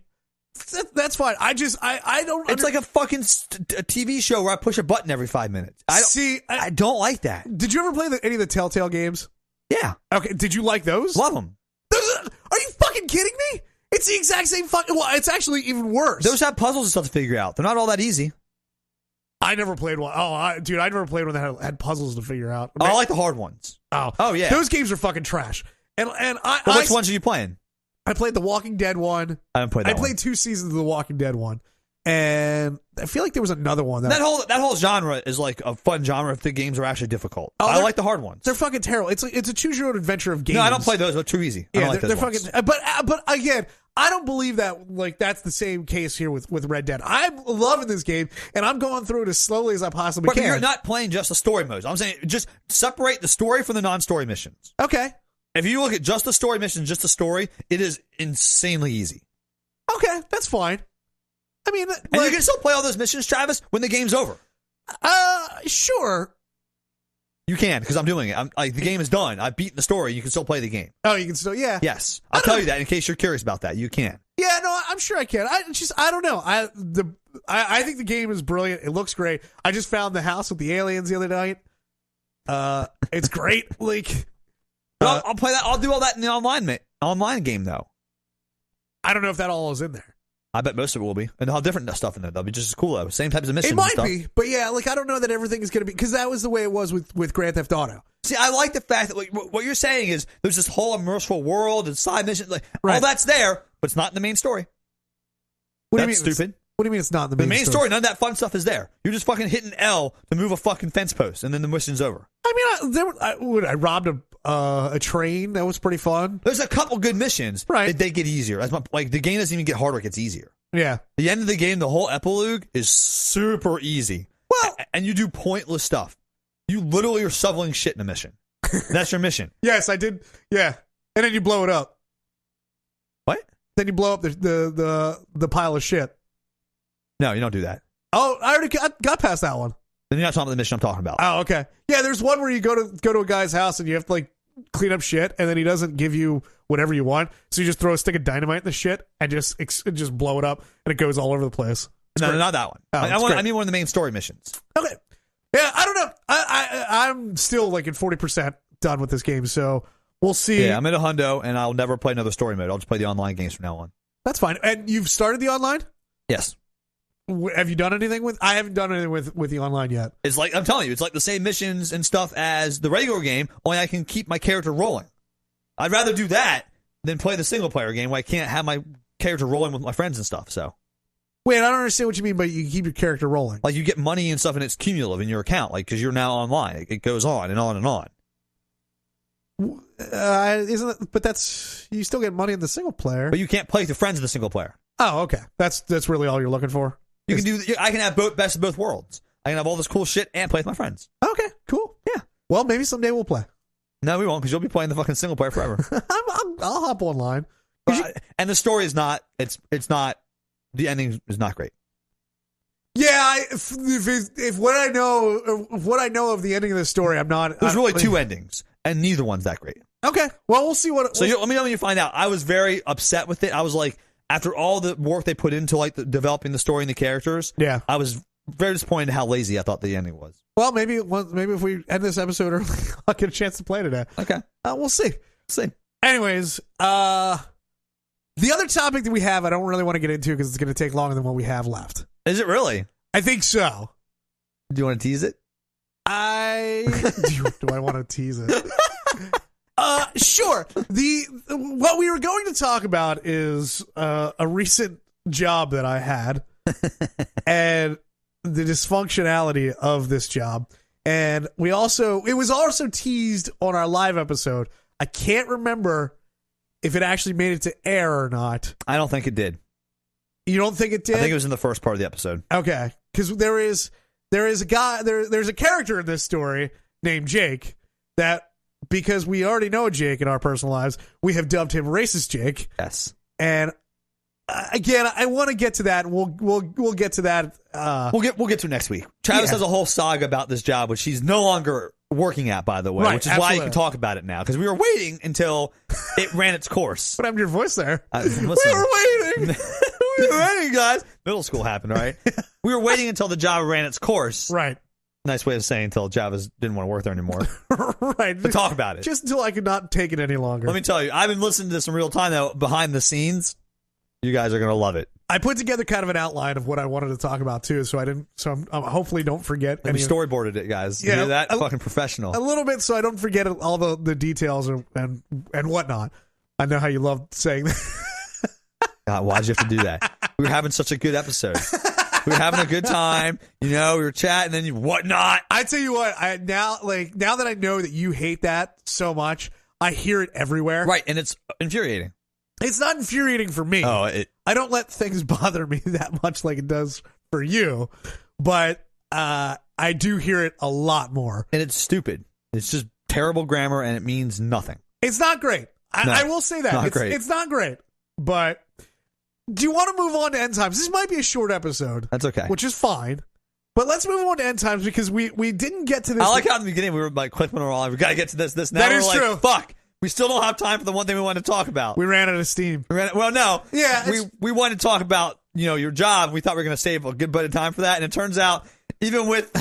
That's fine. I don't. It's like a fucking a TV show where I push a button every 5 minutes. I don't like that. Did you ever play any of the Telltale games? Yeah. Okay. Did you like those? Love them. Are you fucking kidding me? It's the exact same fucking. Well, it's actually even worse. Those have puzzles and stuff to figure out. They're not all that easy. I never played one. Dude, I never played one that had puzzles to figure out. I like the hard ones. Oh yeah. Those games are fucking trash. Which ones are you playing? I played the Walking Dead one. I haven't played that one. I played 2 seasons of the Walking Dead one. And I feel like there was another one. That whole genre is like a fun genre if the games are actually difficult. I like the hard ones. They're fucking terrible. It's a choose your own adventure of games. No, I don't play those. They're too easy. I don't like those ones. Fucking. But again, I don't believe that that's the same case here with Red Dead. I'm loving this game, and I'm going through it as slowly as I possibly can. But you're not playing just the story modes. I'm saying just separate the story from the non-story missions. Okay. If you look at just the story missions, just the story, it is insanely easy. Okay, that's fine. I mean, and you can still play all those missions, Travis, when the game's over. Sure. You can, because I'm doing it. The game is done. I've beaten the story. You can still play the game. Oh, you can still, yeah. Yes. I'll tell you that in case you're curious about that. You can. Yeah, no, I'm sure I can. I don't know. I think the game is brilliant. It looks great. I just found the house with the aliens the other night. It's great. I'll play that. I'll do all that in the online game, though. I don't know if that all is in there. I bet most of it will be. And they'll have different stuff in there. They'll be just as cool, though. Same types of missions. It might be. But yeah, I don't know that everything is going to be. Because that was the way it was with Grand Theft Auto. See, I like the fact that what you're saying is there's this whole immersive world and side missions. All that's there, but it's not in the main story. What do you mean? Stupid. What do you mean it's not in the main story? None of that fun stuff is there. You're just fucking hitting L to move a fucking fence post, and then the mission's over. I mean, I robbed a train. That was pretty fun. There's a couple good missions. Right. They get easier. The game doesn't even get harder. It gets easier. Yeah. The end of the game, the whole epilogue is super easy. Well, and you do pointless stuff. You literally are shoveling shit in a mission. That's your mission. Yes, I did. Yeah. And then you blow it up. What? Then you blow up the pile of shit. No, you don't do that. Oh, I already got past that one. Then you're not talking about the mission I'm talking about. Oh, okay. Yeah, there's one where you go to a guy's house and you have to clean up shit, and then he doesn't give you whatever you want, so you just throw a stick of dynamite in the shit and just blow it up, and it goes all over the place. That's no, great. not that one. Oh, that's I great. mean one of the main story missions. Okay. Yeah, I don't know. I'm still like at 40% done with this game, so we'll see. Yeah, I'm in a hundo, and I'll never play another story mode. I'll just play the online games from now on. That's fine. And you've started the online? Yes. Have you done anything with? I haven't done anything with the online yet. It's like, I'm telling you, it's like the same missions and stuff as the regular game, only I can keep my character rolling. I'd rather do that than play the single player game where I can't have my character rolling with my friends and stuff. So, Wait, I don't understand what you mean by you keep your character rolling. like, you get money and stuff, and it's cumulative in your account, like, because you're now online. It goes on and on and on. Isn't it? But that's you still get money in the single player. But you can't play with your friends in the single player. Oh, okay. That's really all you're looking for. You can do. I can have best of both worlds. I can have all this cool shit and play with my friends. Okay, cool. Yeah. Well, maybe someday we'll play. No, we won't, because you'll be playing the fucking single player forever. I'll hop online. And the story is not. It's not. The ending is not great. Yeah, if what I know of the ending of the story, I'm not. There's really two endings, and neither one's that great. Okay, well, we'll see what. So let me know when you find out. I was very upset with it. I was like, after all the work they put into like developing the story and the characters, yeah, I was very disappointed how lazy I thought the ending was. Well, maybe if we end this episode early, I'll get a chance to play today. Okay, we'll see. See. Anyways, the other topic that we have, I don't really want to get into because it's going to take longer than what we have left. Is it really? I think so. Do you want to tease it? do I want to tease it? Sure. What we were going to talk about is a recent job that I had and the dysfunctionality of this job. And it was also teased on our live episode. I can't remember if it actually made it to air or not. I don't think it did. You don't think it did? I think it was in the first part of the episode. Okay. Because there's a character in this story named Jake that, because we already know Jake in our personal lives, we have dubbed him Racist Jake. Yes. And again, I want to get to that. We'll get to that. We'll get to it next week. Travis has a whole saga about this job, which he's no longer working at, by the way, right, which is why you can talk about it now, because we were waiting until it ran its course. What happened to your voice there? Listen, we were waiting. We were waiting, guys. Middle school happened, right? We were waiting until the job ran its course. Right. Nice way of saying until Javas didn't want to work there anymore. Right. But talk about it. Just until I could not take it any longer. Let me tell you, I've been listening to this in real time, though, behind the scenes. You guys are going to love it. I put together kind of an outline of what I wanted to talk about, too, so I'm hopefully don't forget. We storyboarded it, guys. Yeah, you hear that? Fucking professional. A little bit, so I don't forget all the details and whatnot. I know how you love saying that. God, why'd you have to do that? We were having such a good episode. We were having a good time. You know, we were chatting, and then whatnot. I tell you what, now that I know that you hate that so much, I hear it everywhere. Right, and it's infuriating. It's not infuriating for me. I don't let things bother me that much like it does for you, but I do hear it a lot more. And it's stupid. It's just terrible grammar, and it means nothing. It's not great. I will say that. It's not great, but do you want to move on to end times? This might be a short episode. That's okay. Which is fine. But let's move on to end times because we didn't get to this. I like how in the beginning we were like clipping or all. We got to get to this. Now that we're is like, true. Fuck. We still don't have time for the one thing we wanted to talk about. We ran out of steam. Well, no. Yeah. We wanted to talk about, your job. We thought we were going to save a good bit of time for that. And it turns out, even with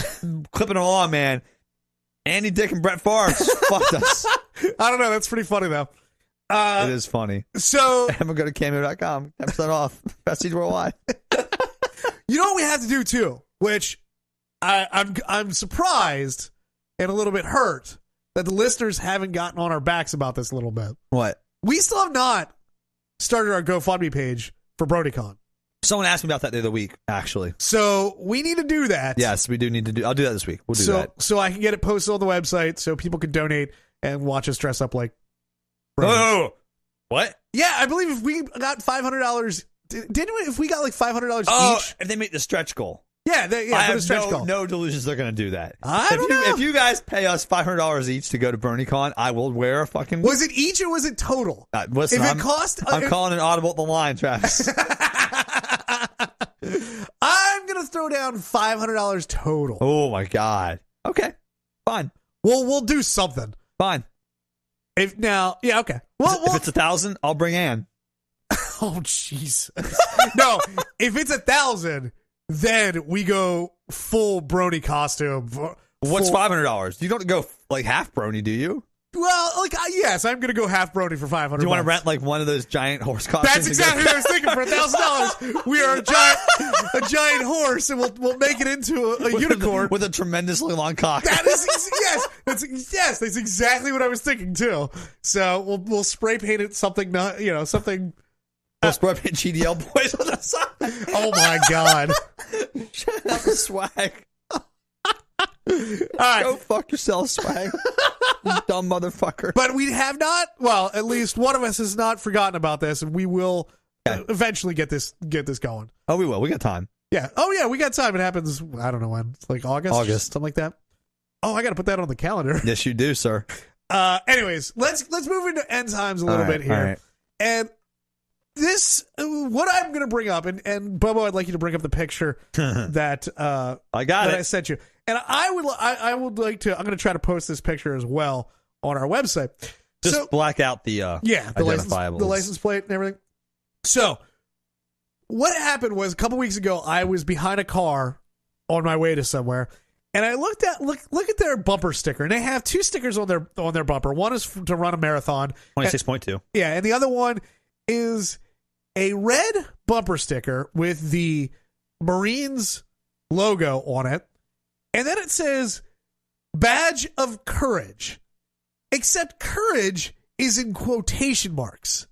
clipping along, man, Andy, Dick, and Brett Favre fucked us. I don't know. That's pretty funny, though. It is funny. So I'm going to go to cameo.com. 10% off. Best seats worldwide. You know what we have to do, too, which I'm surprised and a little bit hurt that the listeners haven't gotten on our backs about this a little bit. What? We still have not started our GoFundMe page for BrodyCon. Someone asked me about that the other week, actually. So we need to do that. Yes, we do need to do. I'll do that this week. We'll do that. So I can get it posted on the website so people can donate and watch us dress up like. Oh, what? Yeah, I believe if we got $500, didn't we? If we got like $500 each, if they make the stretch goal. Yeah, I have no delusions they're going to do that. I don't know. If you guys pay us $500 each to go to BronyCon, I will wear a fucking. Was it each or was it total? Listen, if it cost, I'm calling an audible at the line, Travis. I'm going to throw down $500 total. Oh my god. Okay, fine. Well, we'll do something. Fine. Okay. Well, if it's 1,000, I'll bring Ann. Oh, jeez. No, if it's 1,000, then we go full brony costume. What's $500? You don't go like half brony, do you? Well, like yes, I'm gonna go half brony for $500. Do you want to rent like one of those giant horse costumes? That's exactly what I was thinking. For $1,000, we are a giant horse, and we'll make it into a unicorn with a tremendously long cock. That is that's exactly what I was thinking too. So we'll spray paint it something something. We'll spray paint GDL boys on the side. Oh my god! Shut up, swag. All right, go fuck yourself, swag. You dumb motherfucker. But we have not. Well, at least one of us has not forgotten about this, and we will eventually get this going. Oh, we will. We got time. Yeah. Oh, yeah. We got time. It happens. I don't know when. It's like August, something like that. Oh, I got to put that on the calendar. Yes, you do, sir. Anyways, let's move into end times a little bit here, right. And this what I'm going to bring up, and Bobo, I'd like you to bring up the picture that I sent you. And I would like to. I'm going to try to post this picture as well on our website. Just black out the the license plate and everything. So what happened was a couple weeks ago, I was behind a car on my way to somewhere, and I look at their bumper sticker, and they have two stickers on their bumper. One is to run a marathon, 26.2. Yeah, and the other one is a red bumper sticker with the Marines logo on it. And then it says, badge of courage. Except courage is in quotation marks.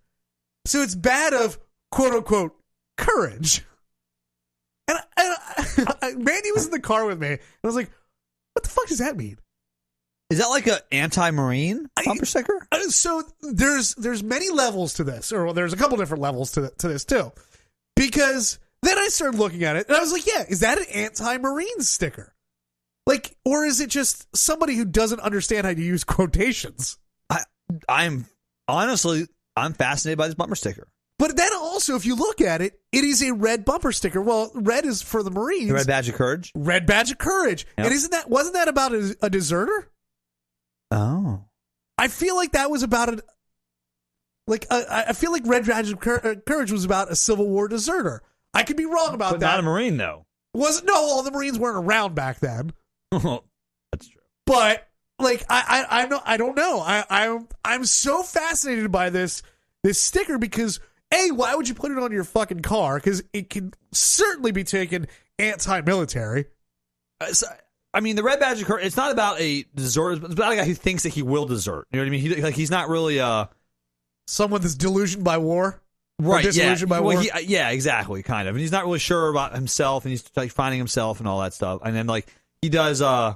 So it's bad of, quote unquote, courage. And Mandy was in the car with me. And I was like, what the fuck does that mean? Is that like an anti-marine bumper sticker? So there's many levels to this. Or there's a couple different levels to this too. Because then I started looking at it. And I was like, yeah, is that an anti-marine sticker? Like, or is it just somebody who doesn't understand how to use quotations? I'm fascinated by this bumper sticker. But then also, if you look at it, it is a red bumper sticker. Well, red is for the Marines. The red badge of courage. Red badge of courage. Yep. And wasn't that about a deserter? Oh, I feel like that was about I feel like red badge of courage was about a Civil War deserter. I could be wrong about that. But not a Marine though. All the Marines weren't around back then. That's true. But like I don't know. I'm so fascinated by this sticker because why would you put it on your fucking car? Because it can certainly be taken anti-military. I mean, the red badge of courage. It's not about a deserter. It's about a guy who thinks that he will desert. You know what I mean? He's not really someone that's delusioned by war. Right, disillusioned by war. Yeah, exactly, kind of. And he's not really sure about himself, and he's like finding himself and all that stuff. And then like he does, I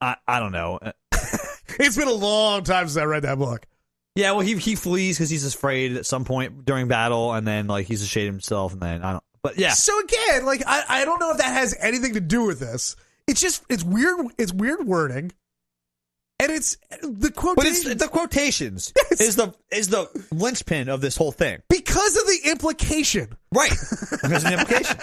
don't know. It's been a long time since I read that book. Yeah, well, he flees because he's afraid at some point during battle, and then like he's ashamed of himself, and then I don't. But yeah. So again, like I don't know if that has anything to do with this. It's weird. It's weird wording. And it's the quotations. But it's the quotations is the linchpin of this whole thing. Because of the implication. Right. Because of the implication.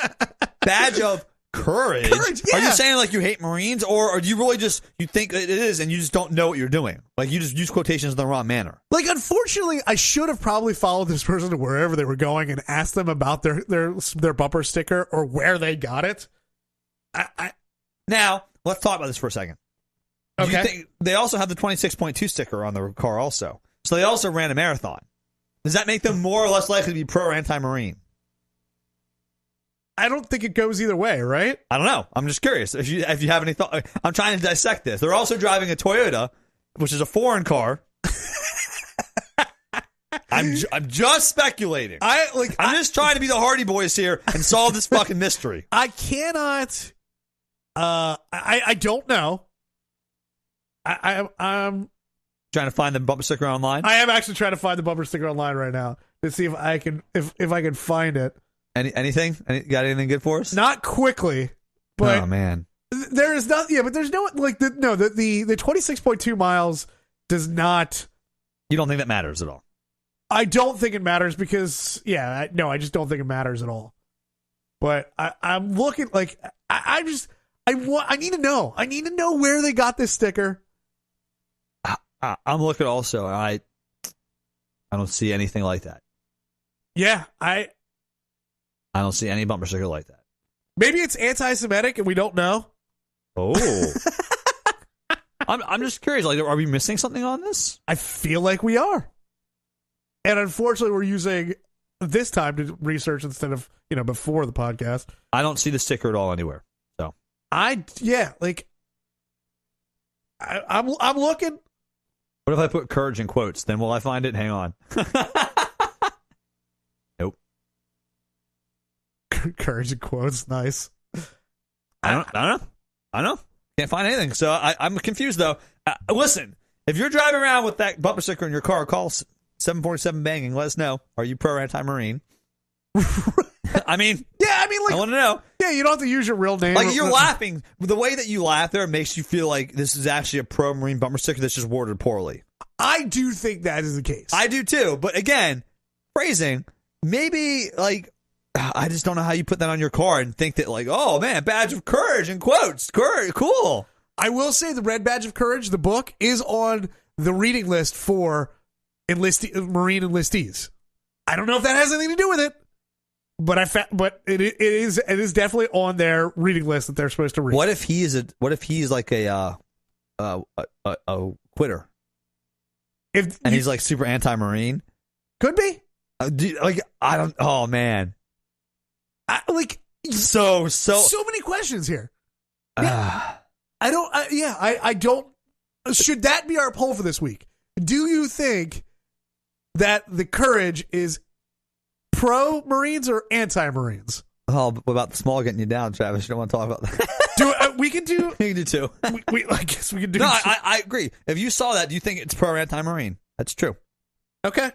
Badge of courage. Yeah. Are you saying like you hate Marines, or do you really just you think it is and you just don't know what you're doing? Like you just use quotations in the wrong manner. Like unfortunately, I should have probably followed this person to wherever they were going and asked them about their bumper sticker or where they got it. Now, let's talk about this for a second. Okay. They also have the 26.2 sticker on the car also. So they also ran a marathon. Does that make them more or less likely to be pro or anti-Marine? I don't think it goes either way, right? I don't know. I'm just curious if you have any thought. I'm trying to dissect this. They're also driving a Toyota, which is a foreign car. I'm just speculating. I'm just trying to be the Hardy Boys here and solve this fucking mystery. I cannot. I don't know. I'm trying to find the bumper sticker online. I am actually trying to find the bumper sticker online right now to see if I can if I can find it. Anything? Got anything good for us? Not quickly, but oh man, there is nothing. Yeah, but there's no like the 26.2 miles does not. You don't think that matters at all? I don't think it matters because I just don't think it matters at all. But I'm looking like I need to know. I need to know where they got this sticker. I'm looking also. I don't see anything like that. Yeah, I don't see any bumper sticker like that. Maybe it's anti-Semitic and we don't know. Oh. I'm just curious. Like, are we missing something on this? I feel like we are. And unfortunately, we're using this time to research instead of, before the podcast. I don't see the sticker at all anywhere. So I'm looking. What if I put courage in quotes? Then will I find it? Hang on. Nope. Courage in quotes. Nice. I don't know. Can't find anything. So I'm confused, though. Listen, if you're driving around with that bumper sticker in your car, call 747 banging. Let us know. Are you pro or anti-Marine? I mean, I want to know. Yeah, you don't have to use your real name. Like, you're laughing. The way that you laugh there makes you feel like this is actually a pro-Marine bumper sticker that's just worded poorly. I do think that is the case. I do, too. But again, phrasing, maybe, like, I just don't know how you put that on your car and think that, like, oh, man, badge of courage in quotes. Courage, cool. I will say the Red Badge of Courage, the book, is on the reading list for Marine enlistees. I don't know if that has anything to do with it, but it is definitely on their reading list that they're supposed to read. What if he's like a quitter? He's like super anti-Marine? Could be. I don't. Oh man. So many questions here. Yeah. I don't. Should that be our poll for this week? Do you think that the courage is pro-Marines or anti-Marines? Oh, what about the small getting you down, Travis? You don't want to talk about that. We can do. We can do two. I guess we can do. No, I agree. If you saw that, do you think it's pro or anti-Marine? That's true. Okay.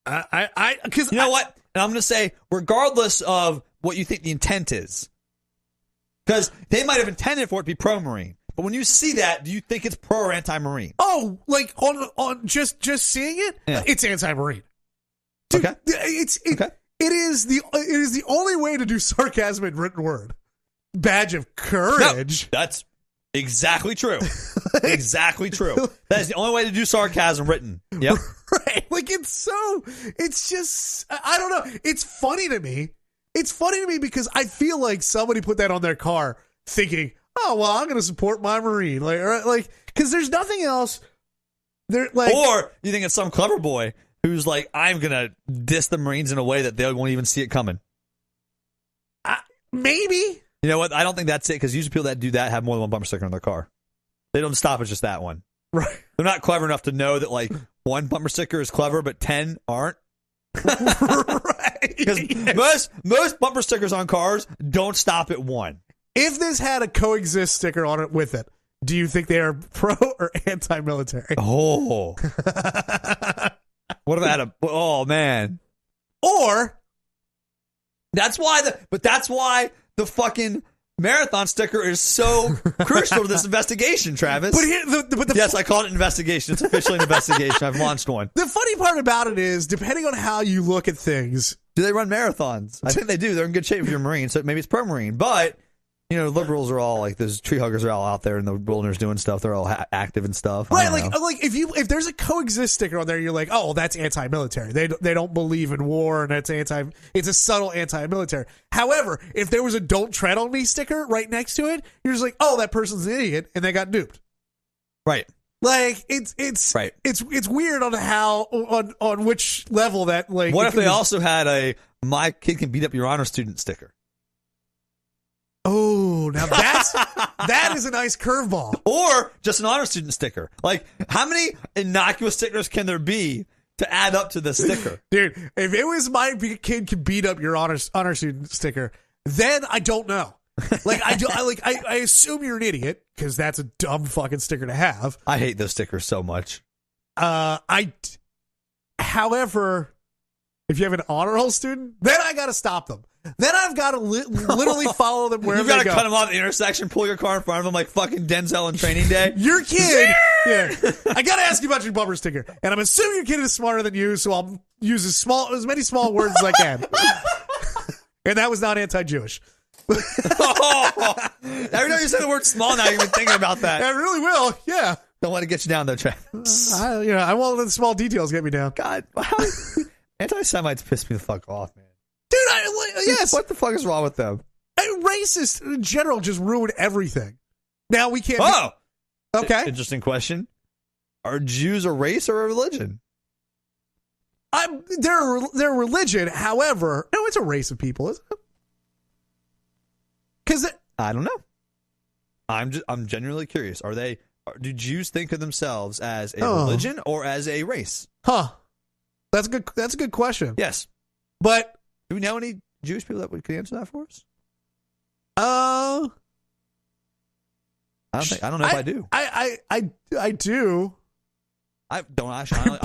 Because you know what? And I'm going to say, regardless of what you think the intent is, because they might have intended for it to be pro-Marine, but when you see that, do you think it's pro or anti-Marine? Oh, like on just seeing it, yeah. It's anti-Marine. Dude, okay. It is the only way to do sarcasm in written word. Badge of courage. No, that's exactly true. Exactly true. That is the only way to do sarcasm written. Yep. Right. Like it's just, I don't know. It's funny to me. It's funny to me because I feel like somebody put that on their car thinking, oh, well, I'm going to support my Marine. Like, because there's nothing else. Or you think it's some clever boy who's like, I'm going to diss the Marines in a way that they won't even see it coming. Maybe. You know what? I don't think that's it, because usually people that do that have more than one bumper sticker on their car. They don't stop at just that one. Right. They're not clever enough to know that, like, one bumper sticker is clever, but 10 aren't. Right. Because most bumper stickers on cars don't stop at one. If this had a coexist sticker on it with it, do you think they are pro or anti-military? Oh. What about oh, man. Or that's why the fucking marathon sticker is so crucial to this investigation, Travis. Yes, I call it an investigation. It's officially an investigation. I've launched one. The funny part about it is, depending on how you look at things, do they run marathons? I think they do. They're in good shape if you're a Marine, so maybe it's pro-Marine. But, you know, liberals are all like, those tree huggers are all out there in the wilderness doing stuff. They're all active and stuff. Right, like if there's a coexist sticker on there, you're like, oh, that's anti-military. They don't believe in war, and it's a subtle anti-military. However, if there was a "Don't tread on me" sticker right next to it, you're just like, oh, that person's an idiot, and they got duped. Right. Like it's right. It's weird on how on which level that, like. What if they also had a "My kid can beat up your honor student" sticker? Oh, now that is a nice curveball. Or just an honor student sticker. Like, how many innocuous stickers can there be to add up to the sticker? Dude, if it was "My kid can beat up your honor student" sticker, then I don't know. Like, I assume you're an idiot, because that's a dumb fucking sticker to have. I hate those stickers so much. However, if you have an honor roll student, then I got to stop them. Then I've got to literally follow them wherever they go. You've got to cut them off at the intersection, pull your ar in front of them like fucking Denzel in Training Day. Your kid. Yeah. I got to ask you about your bumper sticker. And I'm assuming your kid is smarter than you, so I'll use as many small words as I can. And that was not anti-Jewish. Every time you say the word small now, you've been thinking about that. I really will, yeah. Don't let it get you down, though, Travis. I won't let the small details get me down. God, anti-Semites piss me the fuck off, man. Dude, Yes. What the fuck is wrong with them? Racists in general just ruin everything. Now we can't. Oh, okay. Interesting question. Are Jews a race or a religion? They're a religion. However, no, it's a race of people, isn't it? Because I don't know. I'm genuinely curious. Do Jews think of themselves as a religion or as a race? Huh. That's a good question. Yes. But do we know any Jewish people that could answer that for us? I don't know if I do. I do. I don't actually. I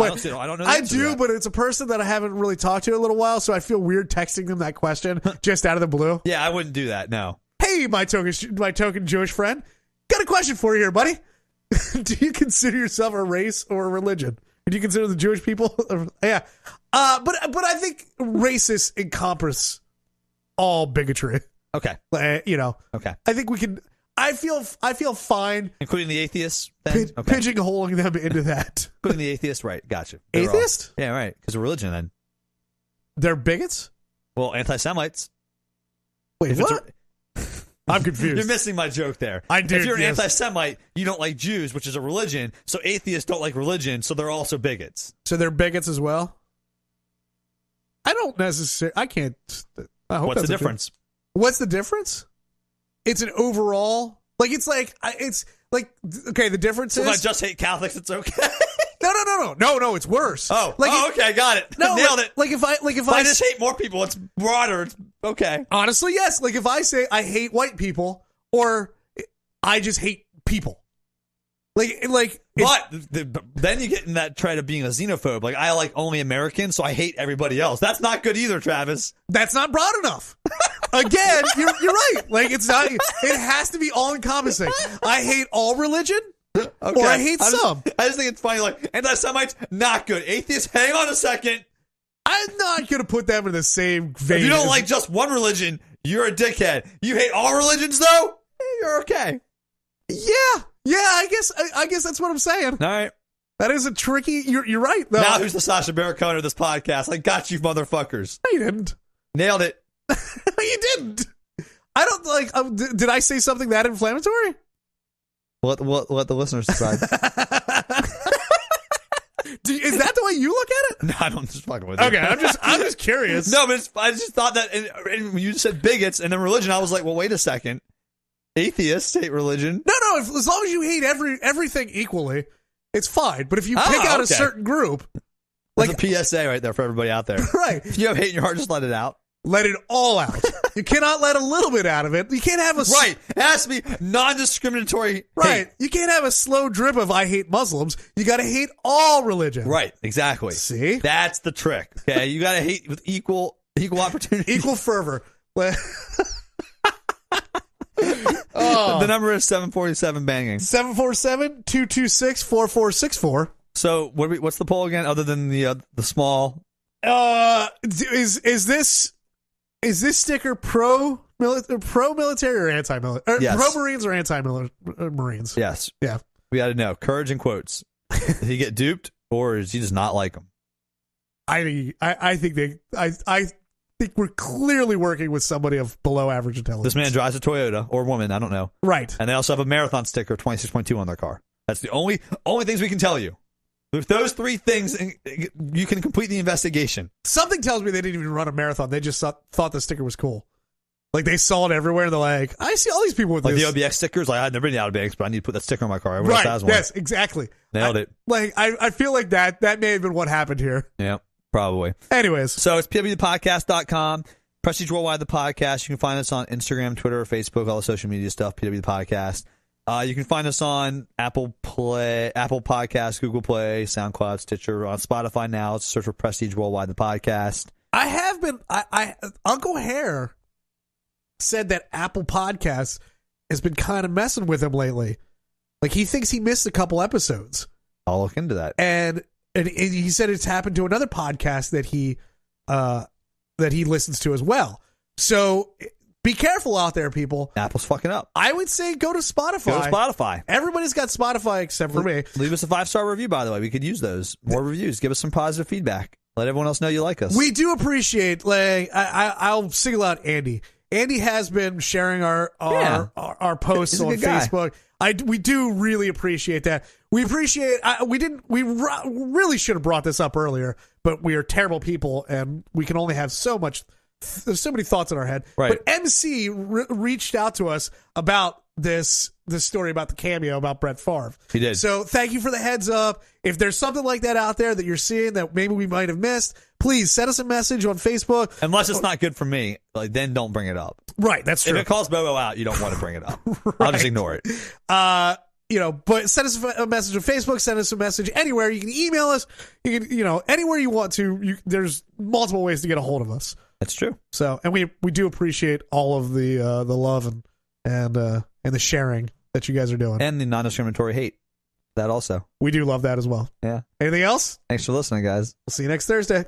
don't know. I do, but it's a person that I haven't really talked to in a little while, so I feel weird texting them that question just out of the blue. Yeah, I wouldn't do that. No. Hey, my token Jewish friend, got a question for you here, buddy. Do you consider yourself a race or a religion? Do you consider the Jewish people? Yeah. But I think racists encompass all bigotry. Okay. Okay. I think we can. I feel fine, including the atheists. Pigeonholing them into that. Including the atheists, right? Gotcha. Atheist? Yeah, right. Because of religion, then they're bigots. Well, anti-Semites. Wait, what? I'm confused. You're missing my joke there. I do. If you're an anti-Semite, you don't like Jews, which is a religion. So atheists don't like religion, so they're also bigots. So they're bigots as well. I don't necessarily. I can't. I hope What's the difference? What's the difference? It's an overall. Okay. The difference is. If I just hate Catholics, it's okay. No. It's worse. Okay, got it. No, nailed it. If I just hate more people, it's broader. It's okay. Honestly, yes. Like if I say I hate white people, or I just hate people. But then you get in that trend of being a xenophobe. Like I like only Americans, so I hate everybody else. That's not good either, Travis. That's not broad enough. Again, you're right. Like it's not. It has to be all encompassing. I hate all religion, or I hate some. I just think it's funny. Like anti-Semites, not good. Atheists, hang on a second. I'm not gonna put them in the same vein. If you don't like just one religion, you're a dickhead. You hate all religions, though. You're okay. Yeah. I guess that's what I'm saying. All right. That is a tricky. You're right though. Now who's the Sacha Baron Cohen of this podcast? I got you, motherfuckers. No, you didn't. Nailed it. You didn't. I don't like. Did I say something that inflammatory? Let the listeners decide. Is that the way you look at it? No, I don't just fucking with you. Okay, I'm just curious. No, but I just thought that and when you said bigots and then religion, I was like, well, wait a second. Atheists hate religion. No. As long as you hate everything equally, it's fine. But if you pick out a certain group, like a PSA right there for everybody out there, right? If you have hate in your heart, just let it out. Let it all out. You cannot let a little bit out of it. You can't have a right. It has to be non-discriminatory. Right. Hate. You can't have a slow drip of I hate Muslims. You got to hate all religion. Right. Exactly. See, that's the trick. Okay, you got to hate with equal opportunity, equal fervor. The number is 747 banging. 747-226-4464. So what's the poll again? Other than the small. Is this sticker pro military or anti military? Yes. Pro Marines or anti Marines? Yes. Yeah. We got to know. Courage in quotes. Did he get duped or does he just not like them? I think we're clearly working with somebody of below average intelligence. This man drives a Toyota or woman, I don't know. Right. And they also have a marathon sticker 26.2 on their car. That's the only things we can tell you. With those three things, you can complete the investigation. Something tells me they didn't even run a marathon. They just thought the sticker was cool. Like, they saw it everywhere, and they're like, I see all these people with like this. Like the OBX stickers? Like, I've never been the OBX, but I need to put that sticker on my car. Everyone right, else has one. Yes, exactly. Nailed it. I feel like that may have been what happened here. Yeah, probably. Anyways. So, it's pwthepodcast.com. Prestige Worldwide, the podcast. You can find us on Instagram, Twitter, Facebook, all the social media stuff, PW the Podcast. You can find us on Apple Podcasts, Google Play, SoundCloud, Stitcher, on Spotify now. It's search for Prestige Worldwide, the podcast. I have been. Uncle Hare said that Apple Podcasts has been kind of messing with him lately. Like, he thinks he missed a couple episodes. I'll look into that. And he said it's happened to another podcast that he listens to as well. So be careful out there, people. Apple's fucking up. I would say go to Spotify. Everybody's got Spotify except for me. Leave us a 5-star review, by the way. We could use those. More reviews. Give us some positive feedback. Let everyone else know you like us. We do appreciate, like, I'll single out Andy. Andy has been sharing our posts on Facebook. We do really appreciate that. We appreciate. We really should have brought this up earlier, but we are terrible people, and we can only have so much. There's so many thoughts in our head. Right. But MC reached out to us about this story about the cameo about Brett Favre. He did. So thank you for the heads up. If there's something like that out there that you're seeing that maybe we might have missed, please send us a message on Facebook. Unless it's not good for me, like then don't bring it up. Right, that's true. If it calls Bobo out, you don't want to bring it up. I'll just ignore it. But send us a message on Facebook. Send us a message anywhere. You can email us. You can, anywhere you want to. There's multiple ways to get a hold of us. That's true. So, and we do appreciate all of the love and the sharing that you guys are doing, and the non-discriminatory hate. That also, we do love that as well. Yeah. Anything else? Thanks for listening, guys. We'll see you next Thursday.